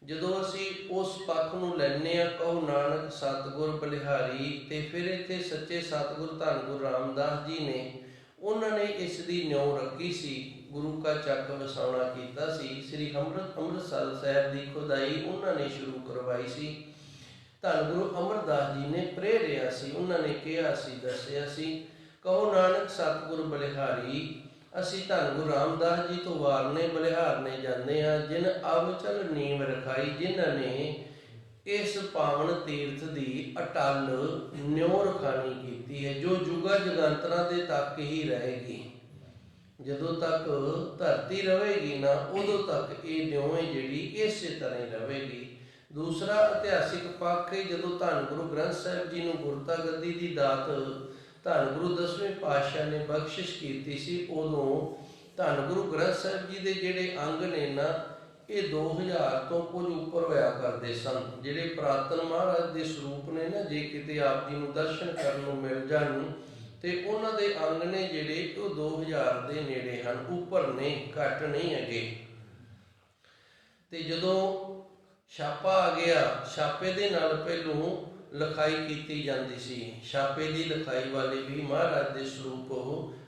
ਜਦੋਂ ਅਸੀਂ ਉਸ ਪੱਖ ਨੂੰ ਲੈਂਦੇ ਹਾਂ, ਕਹੋ ਨਾਨਕ ਸਤਿਗੁਰ ਬਲਿਹਾਰੀ, ਤੇ ਫਿਰ ਇੱਥੇ ਸੱਚੇ ਸਤਿਗੁਰ ਧੰਨ ਗੁਰੂ ਰਾਮਦਾਸ ਜੀ ਨੇ ਉਹਨਾਂ ਨੇ ਇਸ ਦੀ ਨਿਉਂ ਰੱਖੀ ਸੀ। ਗੁਰੂ ਕਾ ਚੱਕ ਵਸਾਉਣਾ ਕੀਤਾ ਸੀ। ਸ੍ਰੀ ਅੰਮ੍ਰਿਤਸਰ ਸਾਹਿਬ ਦੀ ਖੁਦਾਈ ਉਹਨਾਂ ਨੇ ਸ਼ੁਰੂ ਕਰਵਾਈ ਸੀ। ਧੰਨ ਗੁਰੂ ਅਮਰਦਾਸ ਜੀ ਨੇ ਪ੍ਰੇਰਿਆ ਸੀ। ਉਹਨਾਂ ਨੇ ਕਿਹਾ ਸੀ, ਦੱਸਿਆ ਸੀ, ਕਹੋ ਨਾਨਕ ਸਤਿਗੁਰ ਬਲਿਹਾਰੀ। ਅਸੀਂ ਧੰਨ ਗੁਰੂ ਰਾਮਦਾਸ ਜੀ ਤੋਂ ਵਾਰਨੇ ਬਲਿਹਾਰਨੇ ਜਾਂਦੇ ਹਾਂ। ਜਿਨ ਅਵਚਲ ਨੀਵ ਰਖਾਈ, ਜਿਨ੍ਹਾਂ ਨੇ ਇਸ ਪਾਵਨ ਤੀਰਥ ਦੀ ਅਟਲ ਨਿਉਂ ਰਖਾਣੀ ਕੀਤੀ ਹੈ, ਜੋ ਜੁਗਾ ਜਗਾਂਤਰਾਂ ਦੇ ਤੱਕ ਹੀ ਰਹੇਗੀ। ਜਦੋਂ ਤੱਕ ਧਰਤੀ ਰਹੇਗੀ ਨਾ, ਉਦੋਂ ਤੱਕ ਇਹ ਨਿਉਂ ਜਿਹੜੀ ਇਸੇ ਤਰ੍ਹਾਂ ਹੀ ਰਹੇਗੀ। ਦੂਸਰਾ ਇਤਿਹਾਸਿਕ ਪੱਖ ਹੈ, ਜਦੋਂ ਧੰਨ ਗੁਰੂ ਗ੍ਰੰਥ ਸਾਹਿਬ ਜੀ ਨੂੰ ਗੁਰਤਾ ਗੱਦੀ ਦੀ ਦਾਤ ਧੰਨ ਗੁਰੂ 10ਵੇਂ ਪਾਤਸ਼ਾਹ ਨੇ ਬਖਸ਼ਿਸ਼ ਕੀਤੀ ਸੀ, ਉਦੋਂ ਧੰਨ ਗੁਰੂ ਗ੍ਰੰਥ ਸਾਹਿਬ ਜੀ ਦੇ ਜਿਹੜੇ ਅੰਗ ਨੇ ਨਾ ਇਹ 2000 ਤੋਂ ਕੁਝ ਉੱਪਰ ਹੋਇਆ ਕਰਦੇ ਸਨ। ਜਿਹੜੇ ਪ੍ਰਾਤਨ ਮਹਾਰਾਜ ਦੇ ਸਰੂਪ ਨੇ ਨਾ, ਜੇ ਕਿਤੇ ਆਪ ਜੀ ਨੂੰ ਦਰਸ਼ਨ ਕਰਨ ਨੂੰ ਮਿਲ ਜਾਣ ਤੇ ਉਹਨਾਂ ਦੇ ਅੰਗ ਨੇ ਜਿਹੜੇ ਉਹ 2000 ਦੇ ਨੇੜੇ ਹਨ, ਉੱਪਰ ਨੇ, ਘੱਟ ਨਹੀਂ ਹੈਗੇ। ਤੇ ਜਦੋਂ ਛਾਪਾ ਆ ਗਿਆ, ਛਾਪੇ ਦੇ ਨਾਲ ਪਹਿਲੋਂ ਲਿਖਾਈ ਕੀਤੀ ਜਾਂਦੀ ਸੀ। ਛਾਪੇ ਦੀ ਲਿਖਾਈ ਵਾਲੇ ਵੀ ਮਹਾਰਾਜ ਦੇ ਸਰੂਪ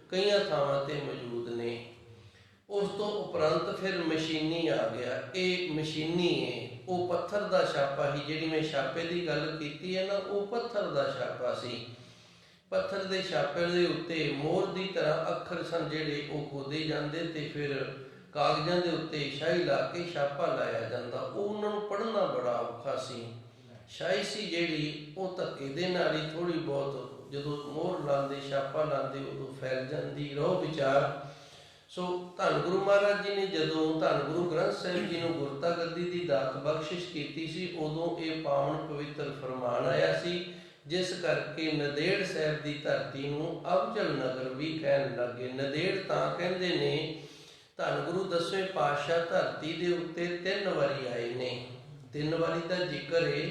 ਕਈਆਂ ਥਾਵਾਂ ਤੇ ਮੌਜੂਦ ਨੇ। ਉਸ ਤੋਂ ਉਪਰੰਤ ਫਿਰ ਮਸ਼ੀਨੀ ਆ ਗਿਆ। ਇਹ ਮਸ਼ੀਨੀ ਹੈ। ਉਹ ਪੱਥਰ ਦਾ ਛਾਪਾ ਸੀ। ਜਿਹੜੀ ਮੈਂ ਛਾਪੇ ਦੀ ਗੱਲ ਕੀਤੀ ਹੈ ਨਾ, ਉਹ ਪੱਥਰ ਦਾ ਛਾਪਾ ਸੀ। ਪੱਥਰ ਦੇ ਛਾਪੇ ਦੇ ਉੱਤੇ ਮੋਹਰ ਦੀ ਤਰ੍ਹਾਂ ਅੱਖਰ ਸਨ ਜਿਹੜੇ ਉਹ ਖੋਦੇ ਜਾਂਦੇ ਤੇ ਫਿਰ ਕਾਗਜ਼ਾਂ ਦੇ ਉੱਤੇ ਸ਼ਾਹੀ ਲਾ ਕੇ ਛਾਪਾ ਲਾਇਆ ਜਾਂਦਾ। ਉਹ ਉਹਨਾਂ ਨੂੰ ਪੜ੍ਹਨਾ ਬੜਾ ਔਖਾ ਸੀ। ਸ਼ਾਹੀ ਸੀ ਜਿਹੜੀ ਉਹ ਧੱਕੇ ਦੇ ਨਾਲ ਹੀ ਥੋੜ੍ਹੀ ਬਹੁਤ ਜਦੋਂ ਮੋਹਰ ਲਾਉਂਦੇ, ਛਾਪਾ ਲਾਉਂਦੇ, ਉਦੋਂ ਫੈਲ ਜਾਂਦੀ। ਰਹੋ ਵਿਚਾਰ। ਸੋ ਧੰਨ ਗੁਰੂ ਮਹਾਰਾਜ ਜੀ ਨੇ ਜਦੋਂ ਧੰਨ ਗੁਰੂ ਗ੍ਰੰਥ ਸਾਹਿਬ ਜੀ ਨੂੰ ਗੁਰਤਾ ਗੱਦੀ ਦੀ ਦਾਤ ਬਖਸ਼ਿਸ਼ ਕੀਤੀ ਸੀ, ਉਦੋਂ ਇਹ ਪਾਵਨ ਪਵਿੱਤਰ ਫਰਮਾਨ ਆਇਆ ਸੀ, ਜਿਸ ਕਰਕੇ ਨੰਦੇੜ ਸਾਹਿਬ ਦੀ ਧਰਤੀ ਨੂੰ ਅਵਚਲ ਨਗਰ ਵੀ ਕਹਿਣ ਲੱਗੇ। ਨੰਦੇੜ ਤਾਂ ਕਹਿੰਦੇ ਨੇ, ਧੰਨ ਗੁਰੂ 10ਵੇਂ ਪਾਤਸ਼ਾਹ ਧਰਤੀ ਦੇ ਉੱਤੇ 3 ਵਾਰੀ ਆਏ ਨੇ। 3 ਵਾਰੀ ਦਾ ਜ਼ਿਕਰ ਹੈ,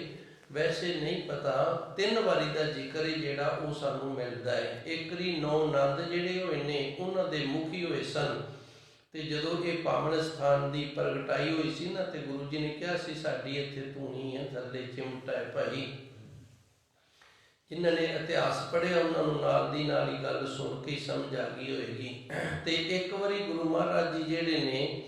ਵੈਸੇ ਨਹੀਂ ਪਤਾ। 3 ਵਾਰੀ ਦਾ ਜ਼ਿਕਰ ਹੈ ਜਿਹੜਾ ਉਹ ਸਾਨੂੰ ਮਿਲਦਾ ਹੈ। ਇੱਕ ਵਾਰੀ 9 ਨੰਦ ਜਿਹੜੇ ਹੋਏ ਨੇ ਉਹਨਾਂ ਦੇ ਮੁਖੀ ਹੋਏ ਸਨ, ਤੇ ਜਦੋਂ ਇਹ ਪਾਵਨ ਸਥਾਨ ਦੀ ਪ੍ਰਗਟਾਈ ਹੋਈ ਸੀ ਨਾ, ਤੇ ਗੁਰੂ ਜੀ ਨੇ ਕਿਹਾ ਸੀ ਸਾਡੀ ਇੱਥੇ ਧੂਣੀ ਹੈ, ਥੱਲੇ ਚਿਮਟਾ ਹੈ ਭਾਈ। ਜਿਨ੍ਹਾਂ ਨੇ ਇਤਿਹਾਸ ਪੜ੍ਹਿਆ ਉਹਨਾਂ ਨੂੰ ਨਾਲ ਦੀ ਨਾਲ ਹੀ ਗੱਲ ਸੁਣ ਕੇ ਸਮਝ ਆ ਗਈ ਹੋਏਗੀ। ਤੇ ਇੱਕ ਵਾਰੀ ਗੁਰੂ ਮਹਾਰਾਜ ਜੀ ਜਿਹੜੇ ਨੇ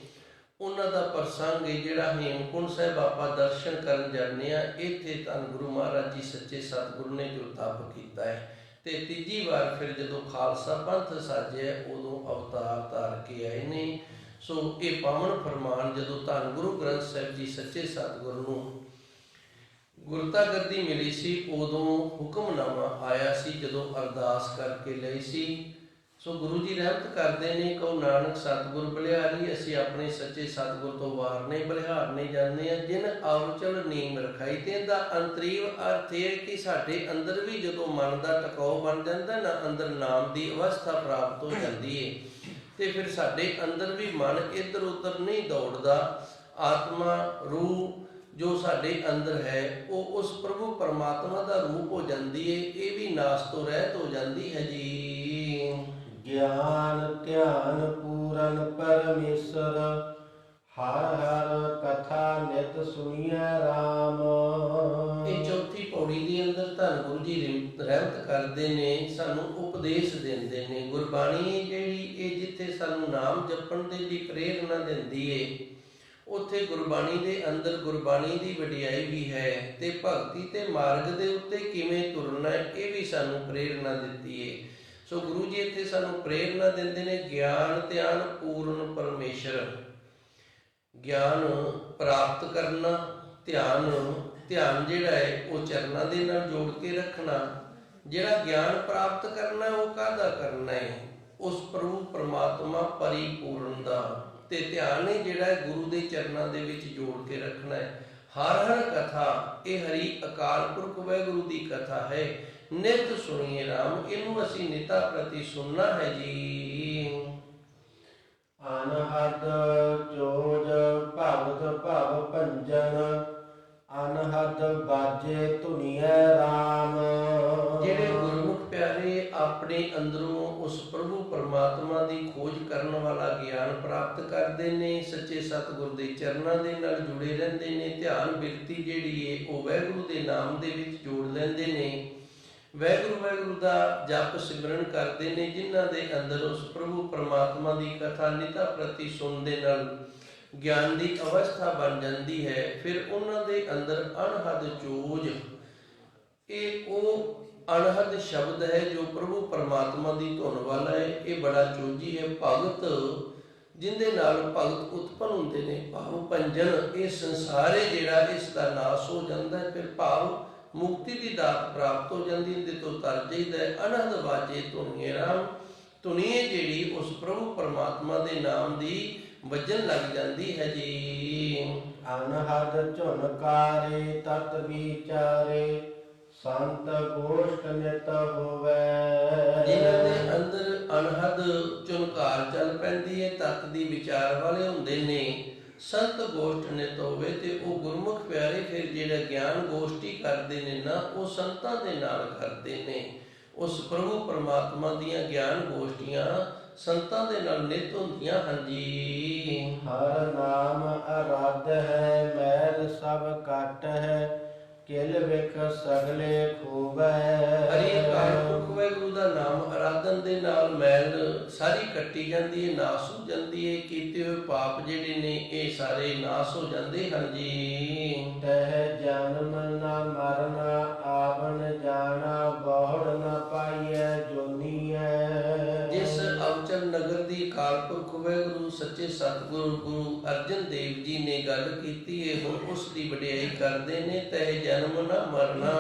ਉਹਨਾਂ ਦਾ ਪ੍ਰਸੰਗ ਹੈ ਜਿਹੜਾ ਹੇਮਕੁੰਟ ਸਾਹਿਬ ਆਪਾਂ ਦਰਸ਼ਨ ਕਰਨ ਜਾਂਦੇ ਆ। ਇੱਥੇ ਧੰਨ ਗੁਰੂ ਮਹਾਰਾਜ ਜੀ ਸੱਚੇ ਸਤਿਗੁਰੂ ਨੇ ਜੋ ਤਪ ਕੀਤਾ ਹੈ ਤੇ ਤੀਜੀ ਵਾਰ ਫਿਰ ਜਦੋਂ ਖਾਲਸਾ ਪੰਥ ਸਾਜਿਆ ਉਦੋਂ ਅਵਤਾਰ ਧਾਰ ਕੇ ਆਏ ਨੇ। ਸੋ ਇਹ ਪਾਵਨ ਫਰਮਾਨ ਜਦੋਂ ਧੰਨ ਗੁਰੂ ਗ੍ਰੰਥ ਸਾਹਿਬ ਜੀ ਸੱਚੇ ਸਤਿਗੁਰੂ ਨੂੰ ਗੁਰਤਾ ਗੱਦੀ ਮਿਲੀ ਸੀ ਉਦੋਂ ਹੁਕਮਨਾਮਾ ਆਇਆ ਸੀ, ਜਦੋਂ ਅਰਦਾਸ ਕਰਕੇ ਲਈ ਸੀ। ਸੋ ਗੁਰੂ ਜੀ ਰਹਿਮਤ ਕਰਦੇ ਨੇ, ਕਹੋ ਨਾਨਕ ਸਤਿਗੁਰ ਬਲਿਹਾਰੀ, ਅਸੀਂ ਆਪਣੇ ਸੱਚੇ ਸਤਿਗੁਰ ਤੋਂ ਵਾਰ ਨਹੀਂ ਬਲਿਹਾਰ ਨਹੀਂ ਜਾਂਦੇ ਆ। ਜਿਨ ਅਵਚਲ ਨੀਮ ਰਖਾਈ, ਤੇ ਇਹਦਾ ਅੰਤਰੀਵ ਅਰਥ ਇਹ ਕਿ ਸਾਡੇ ਅੰਦਰ ਵੀ ਜਦੋਂ ਮਨ ਦਾ ਟਿਕਾਓ ਬਣ ਜਾਂਦਾ ਨਾ, ਅੰਦਰ ਨਾਮ ਦੀ ਅਵਸਥਾ ਪ੍ਰਾਪਤ ਹੋ ਜਾਂਦੀ ਹੈ ਤੇ ਫਿਰ ਸਾਡੇ ਅੰਦਰ ਵੀ ਮਨ ਇੱਧਰ ਉੱਧਰ ਨਹੀਂ ਦੌੜਦਾ। ਆਤਮਾ ਰੂਹ ਜੋ ਸਾਡੇ ਅੰਦਰ ਹੈ ਉਹ ਉਸ ਪ੍ਰਭੂ ਪਰਮਾਤਮਾ ਦਾ ਰੂਪ ਹੋ ਜਾਂਦੀ ਹੈ, ਇਹ ਵੀ ਨਾਸ ਤੋਂ ਰਹਿਤ ਹੋ ਜਾਂਦੀ ਹੈ ਜੀ। ਗਿਆਨ ਧਿਆਨ ਪੂਰਨ ਪਰਮੇਸ਼ਰ, ਹਰ ਹਰ ਕਥਾ ਨਿਤ ਸੁਣੀਐ ਰਾਮ। ਇਹ ਚੌਥੀ ਪੌੜੀ ਦੇ ਅੰਦਰ ਧੰਨ ਗੁਰੂ ਜੀ ਰਹਿਮਤ ਕਰਦੇ ਨੇ, ਸਾਨੂੰ ਉਪਦੇਸ਼ ਦਿੰਦੇ ਨੇ। ਗੁਰਬਾਣੀ ਜਿਹੜੀ ਇਹ ਜਿੱਥੇ ਸਾਨੂੰ ਨਾਮ ਜਪਣ ਦੇ ਲਈ ਪ੍ਰੇਰਨਾ ਦਿੰਦੀ ਏ, ਉੱਥੇ ਗੁਰਬਾਣੀ ਦੇ ਅੰਦਰ ਗੁਰਬਾਣੀ ਦੀ ਵਡਿਆਈ ਵੀ ਹੈ ਤੇ ਭਗਤੀ ਤੇ ਮਾਰਗ ਦੇ ਉੱਤੇ ਕਿਵੇਂ ਤੁਰਨਾ ਇਹ ਵੀ ਸਾਨੂੰ ਪ੍ਰੇਰਨਾ ਦਿੱਤੀ ਏ। ਸੋ ਗੁਰੂ ਜੀ ਇੱਥੇ ਸਾਨੂੰ ਪ੍ਰੇਰਨਾ ਦਿੰਦੇ ਨੇ, ਗਿਆਨ ਧਿਆਨ ਪੂਰਨ ਪਰਮੇਸ਼ਰ। ਗਿਆਨ ਪ੍ਰਾਪਤ ਕਰਨਾ, ਧਿਆਨ ਜਿਹੜਾ ਹੈ ਉਹ ਚਰਨਾਂ ਦੇ ਨਾਲ ਜੋੜ ਕੇ ਰੱਖਣਾ। ਜਿਹੜਾ ਗਿਆਨ ਪ੍ਰਾਪਤ ਕਰਨਾ ਉਹ ਕਾਹਦਾ ਕਰਨਾ ਹੈ? ਉਸ ਪ੍ਰਭੂ ਪਰਮਾਤਮਾ ਪਰਿਪੂਰਨ ਦਾ। ਤੇ ਧਿਆਨ ਹੈ ਜਿਹੜਾ ਗੁਰੂ ਦੇ ਚਰਨਾਂ ਦੇ ਵਿੱਚ ਜੋੜ ਕੇ ਰੱਖਣਾ ਹੈ। ਹਰ ਹਰ ਕਥਾ, ਇਹ ਹਰੀ ਅਕਾਲ ਪੁਰਖ ਵਾਹਿਗੁਰੂ ਦੀ ਕਥਾ ਹੈ। ਨਿਤ ਸੁਣੀਏ ਰਾਮ, ਇਹਨੂੰ ਅਸੀਂ ਨਿਤਾ ਪ੍ਰਤੀ ਸੁਣਨਾ ਹੈ ਜੀ। ਅਨਹਦ ਜੋਜ ਭਗਤ ਭਵ ਭੰਜਨ, ਅਨਹਦ ਬਾਜੇ ਧੁਨੀਐ ਰਾਮ। ਜਿਹੜੇ ਗੁਰਮੁਖ ਪਿਆਰੇ ਆਪਣੇ ਅੰਦਰੋਂ ਉਸ ਪ੍ਰਭੂ ਪਰਮਾਤਮਾ ਦੀ ਖੋਜ ਕਰਨ ਵਾਲਾ ਗਿਆਨ ਪ੍ਰਾਪਤ ਕਰਦੇ ਨੇ, ਸੱਚੇ ਸਤਿਗੁਰ ਦੇ ਚਰਨਾਂ ਦੇ ਨਾਲ ਜੁੜੇ ਰਹਿੰਦੇ ਨੇ। ਧਿਆਨ ਬਿਰਤੀ ਜਿਹੜੀ ਏ ਉਹ ਵਾਹਿਗੁਰੂ ਦੇ ਨਾਮ ਦੇ ਵਿੱਚ ਜੋੜ ਲੈਂਦੇ ਨੇ। ਵਾਹਿਗੁਰੂ ਦਾ ਜਪ ਸਿਮਰਨ ਕਰਦੇ ਨੇ, ਜਿਨ੍ਹਾਂ ਦੇ ਅੰਦਰ ਉਸ ਪ੍ਰਭੂ ਪਰਮਾਤਮਾ ਦੀ ਕਥਾ ਨਿਤਾ ਪ੍ਰਤੀ ਸੁਣਨ ਦੇ ਨਾਲ ਗਿਆਨ ਦੀ ਅਵਸਥਾ ਬਣ ਜਾਂਦੀ ਹੈ। ਫਿਰ ਉਹਨਾਂ ਦੇ ਅੰਦਰ ਅਨਹਦ ਚੋਜ, ਇਹ ਉਹ ਅਨਹਦ ਸ਼ਬਦ ਹੈ ਜੋ ਪ੍ਰਭੂ ਪਰਮਾਤਮਾ ਦੀ ਧੁਨ ਵਾਲਾ ਹੈ। ਇਹ ਬੜਾ ਚੋਜੀ ਹੈ। ਭਗਤ, ਜਿੰਦੇ ਨਾਲ ਭਗਤ ਉਤਪਨ ਹੁੰਦੇ ਨੇ। ਭਾਵ ਭੰਜਨ, ਇਹ ਸੰਸਾਰ ਹੈ ਜਿਹੜਾ ਇਸ ਦਾ ਨਾਸ ਹੋ ਜਾਂਦਾ ਹੈ। ਫਿਰ ਭਾਵ ਮੁਕਤੀ ਦੀ ਦਾਤ ਪ੍ਰਾਪਤ ਹੋ ਜਾਂਦੀ, ਇਹਦੇ ਤੋਂ ਤਰ ਜਾਈਦਾ ਹੈ। ਅਨਹਦ ਵਾਜੇ ਧੁਨੀਏ ਰਾਮ, ਧੁਨੀਏ ਜਿਹੜੀ ਉਸ ਪ੍ਰਭੂ ਪਰਮਾਤਮਾ ਦੇ ਨਾਮ ਦੀ ਵੱਜਣ ਲੱਗ ਜਾਂਦੀ ਹੈ ਜੀ। ਅਨਹਦ ਝੁਨਕਾਰੇ ਤਤ ਵਿਚਾਰੇ, ਸੰਤ ਗੋਸ਼ਟ ਨਿਤ ਹੋਵੇ। ਜਿਨ੍ਹਾਂ ਦੇ ਅੰਦਰ ਅਨਹਦ ਝੁਨਕਾਰ ਚੱਲ ਪੈਂਦੀ ਹੈ, ਤਤ ਦੀ ਵਿਚਾਰ ਵਾਲੇ ਹੁੰਦੇ ਨੇ, ਸੰਤ ਗੋਸ਼ਟ ਨਿਤ ਹੋਵੇ, ਤੇ ਉਹ ਗੁਰਮੁਖ ਪਿਆਰੇ ਫਿਰ ਜਿਹੜਾ ਗਿਆਨ ਗੋਸ਼ਟੀ ਕਰਦੇ ਨੇ ਨਾ, ਉਹ ਸੰਤਾਂ ਦੇ ਨਾਲ ਕਰਦੇ ਨੇ। ਉਸ ਪ੍ਰਭੂ ਪਰਮਾਤਮਾ ਦੀਆਂ ਗਿਆਨ ਗੋਸ਼ਟੀਆਂ ਸੰਤਾਂ ਦੇ ਨਾਲ ਨਿਤ ਹੁੰਦੀਆਂ ਹਨ ਜੀ। ਹਰ ਨਾਮ ਅਰਾਧ ਹੈ, ਮੈਲ ਸਭ ਕੱਟ ਹੈ, ਕਿਲ ਵਿਖ ਸਗਲੇ ਖੂਬੈ। ਹਰੀ ਅਕਾਲ ਪੁਰਖ ਵਾਹਿਗੁਰੂ ਦਾ ਨਾਮ ਅਰਾਧਨ ਦੇ ਨਾਲ ਮੈਲ ਸਾਰੀ ਕੱਟੀ ਜਾਂਦੀ ਹੈ, ਨਾਸ ਹੋ ਜਾਂਦੀ ਹੈ। ਕੀਤੇ ਹੋਏ ਪਾਪ ਜਿਹੜੇ ਨੇ ਇਹ ਸਾਰੇ ਨਾਸ ਹੋ ਜਾਂਦੇ ਹਨ ਜੀ। ਤਹਿ ਜਨਮ ਨ ਮਰਨਾ, ਆਵਨ ਜਾਣਾ ਬਹੁੜ ਨ ਪਾਈਐ ਜੋਨੀਐ। ਜਿਸ ਅਵਚਲ ਨਗਰ ਦੀ ਅਕਾਲ ਪੁਰਖ ਵਾਹਿਗੁਰੂ ਸੱਚੇ ਸਤਿਗੁਰੂ ਗੁਰੂ ਅਰਜਨ ਦੇਵ ਜੀ ਨੇ ਗੱਲ ਕੀਤੀ ਹੈ, ਹੁਣ ਉਸ ਦੀ ਵਡਿਆਈ ਕਰਦੇ ਨੇ। ਤਹਿ ਜਨਮ ਨਾ ਮਰਨਾ,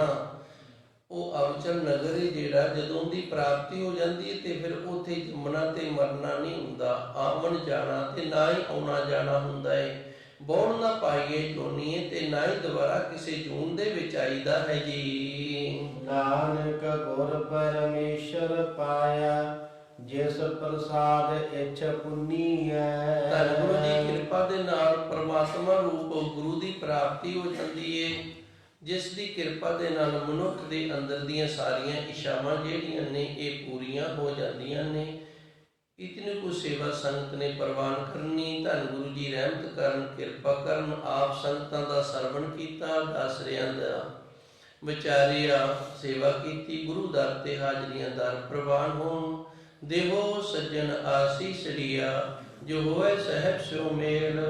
ਉਹ ਅਵਚਲ ਨਗਰ ਜਿਹੜਾ ਜਦੋਂ ਦੀ ਪ੍ਰਾਪਤੀ ਹੋ ਜਾਂਦੀ ਹੈ ਤੇ ਫਿਰ ਉੱਥੇ ਜੰਮਣਾ ਤੇ ਮਰਨਾ ਨਹੀਂ ਹੁੰਦਾ। ਆਵਣ ਜਾਣਾ ਤੇ ਨਾ ਹੀ ਆਉਣਾ ਜਾਣਾ ਹੁੰਦਾ ਹੈ। ਬੌੜ ਨਾ ਪਾਈਏ ਜੋਨੀਏ, ਤੇ ਨਾ ਹੀ ਦੁਬਾਰਾ ਕਿਸੇ ਜੂਨ ਦੇ ਵਿੱਚ ਆਈਦਾ ਹੈ ਜੀ। ਨਾਨਕ ਗੁਰ ਪਰਮੇਸ਼ਰ ਪਾਇਆ, ਜਿਸ ਪ੍ਰਸਾਦ ਇੱਛ ਪੁੰਨੀ ਹੈ। ਧੰਨ ਗੁਰੂ ਦੀ ਕਿਰਪਾ ਦੇ ਨਾਲ ਪਰਮਾਤਮਾ ਰੂਪ ਗੁਰੂ ਦੀ ਪ੍ਰਾਪਤੀ ਹੋ ਜਾਂਦੀ ਏ, ਜਿਸ ਦੀ ਕਿਰਪਾ ਦੇ ਨਾਲ ਮਨੁੱਖ ਦੇ ਅੰਦਰ ਦੀਆਂ ਸਾਰੀਆਂ ਇੱਛਾਵਾਂ ਜਿਹੜੀਆਂ ਨੇ ਇਹ ਪੂਰੀਆਂ ਹੋ ਜਾਂਦੀਆਂ ਨੇ। ਇਤਨੀ ਕੁ ਸੇਵਾ ਸੰਗਤ ਨੇ ਪ੍ਰਵਾਨ ਕਰਨੀ। ਧੰਨ ਗੁਰੂ ਜੀ ਰਹਿਮਤ ਕਰਨ, ਕਿਰਪਾ ਕਰਨ। ਆਪ ਸੰਗਤਾਂ ਦਾ ਸਰਵਣ ਕੀਤਾ, ਦਾਸਰਿਆਂ ਦਾ ਵਿਚਾਰਿਆ, ਸੇਵਾ ਕੀਤੀ। ਗੁਰੂ ਦਰ ਤੇ ਹਾਜ਼ਰੀਆਂ ਦਰ ਪ੍ਰਵਾਨ ਹੋਣ। ਦੇਵੋ ਸੱਜਣ ਆਸੀਸ ਰੀਆ, ਜੋ ਹੋਏ ਸਹਿਬ ਸਿਉ ਮੇਲ।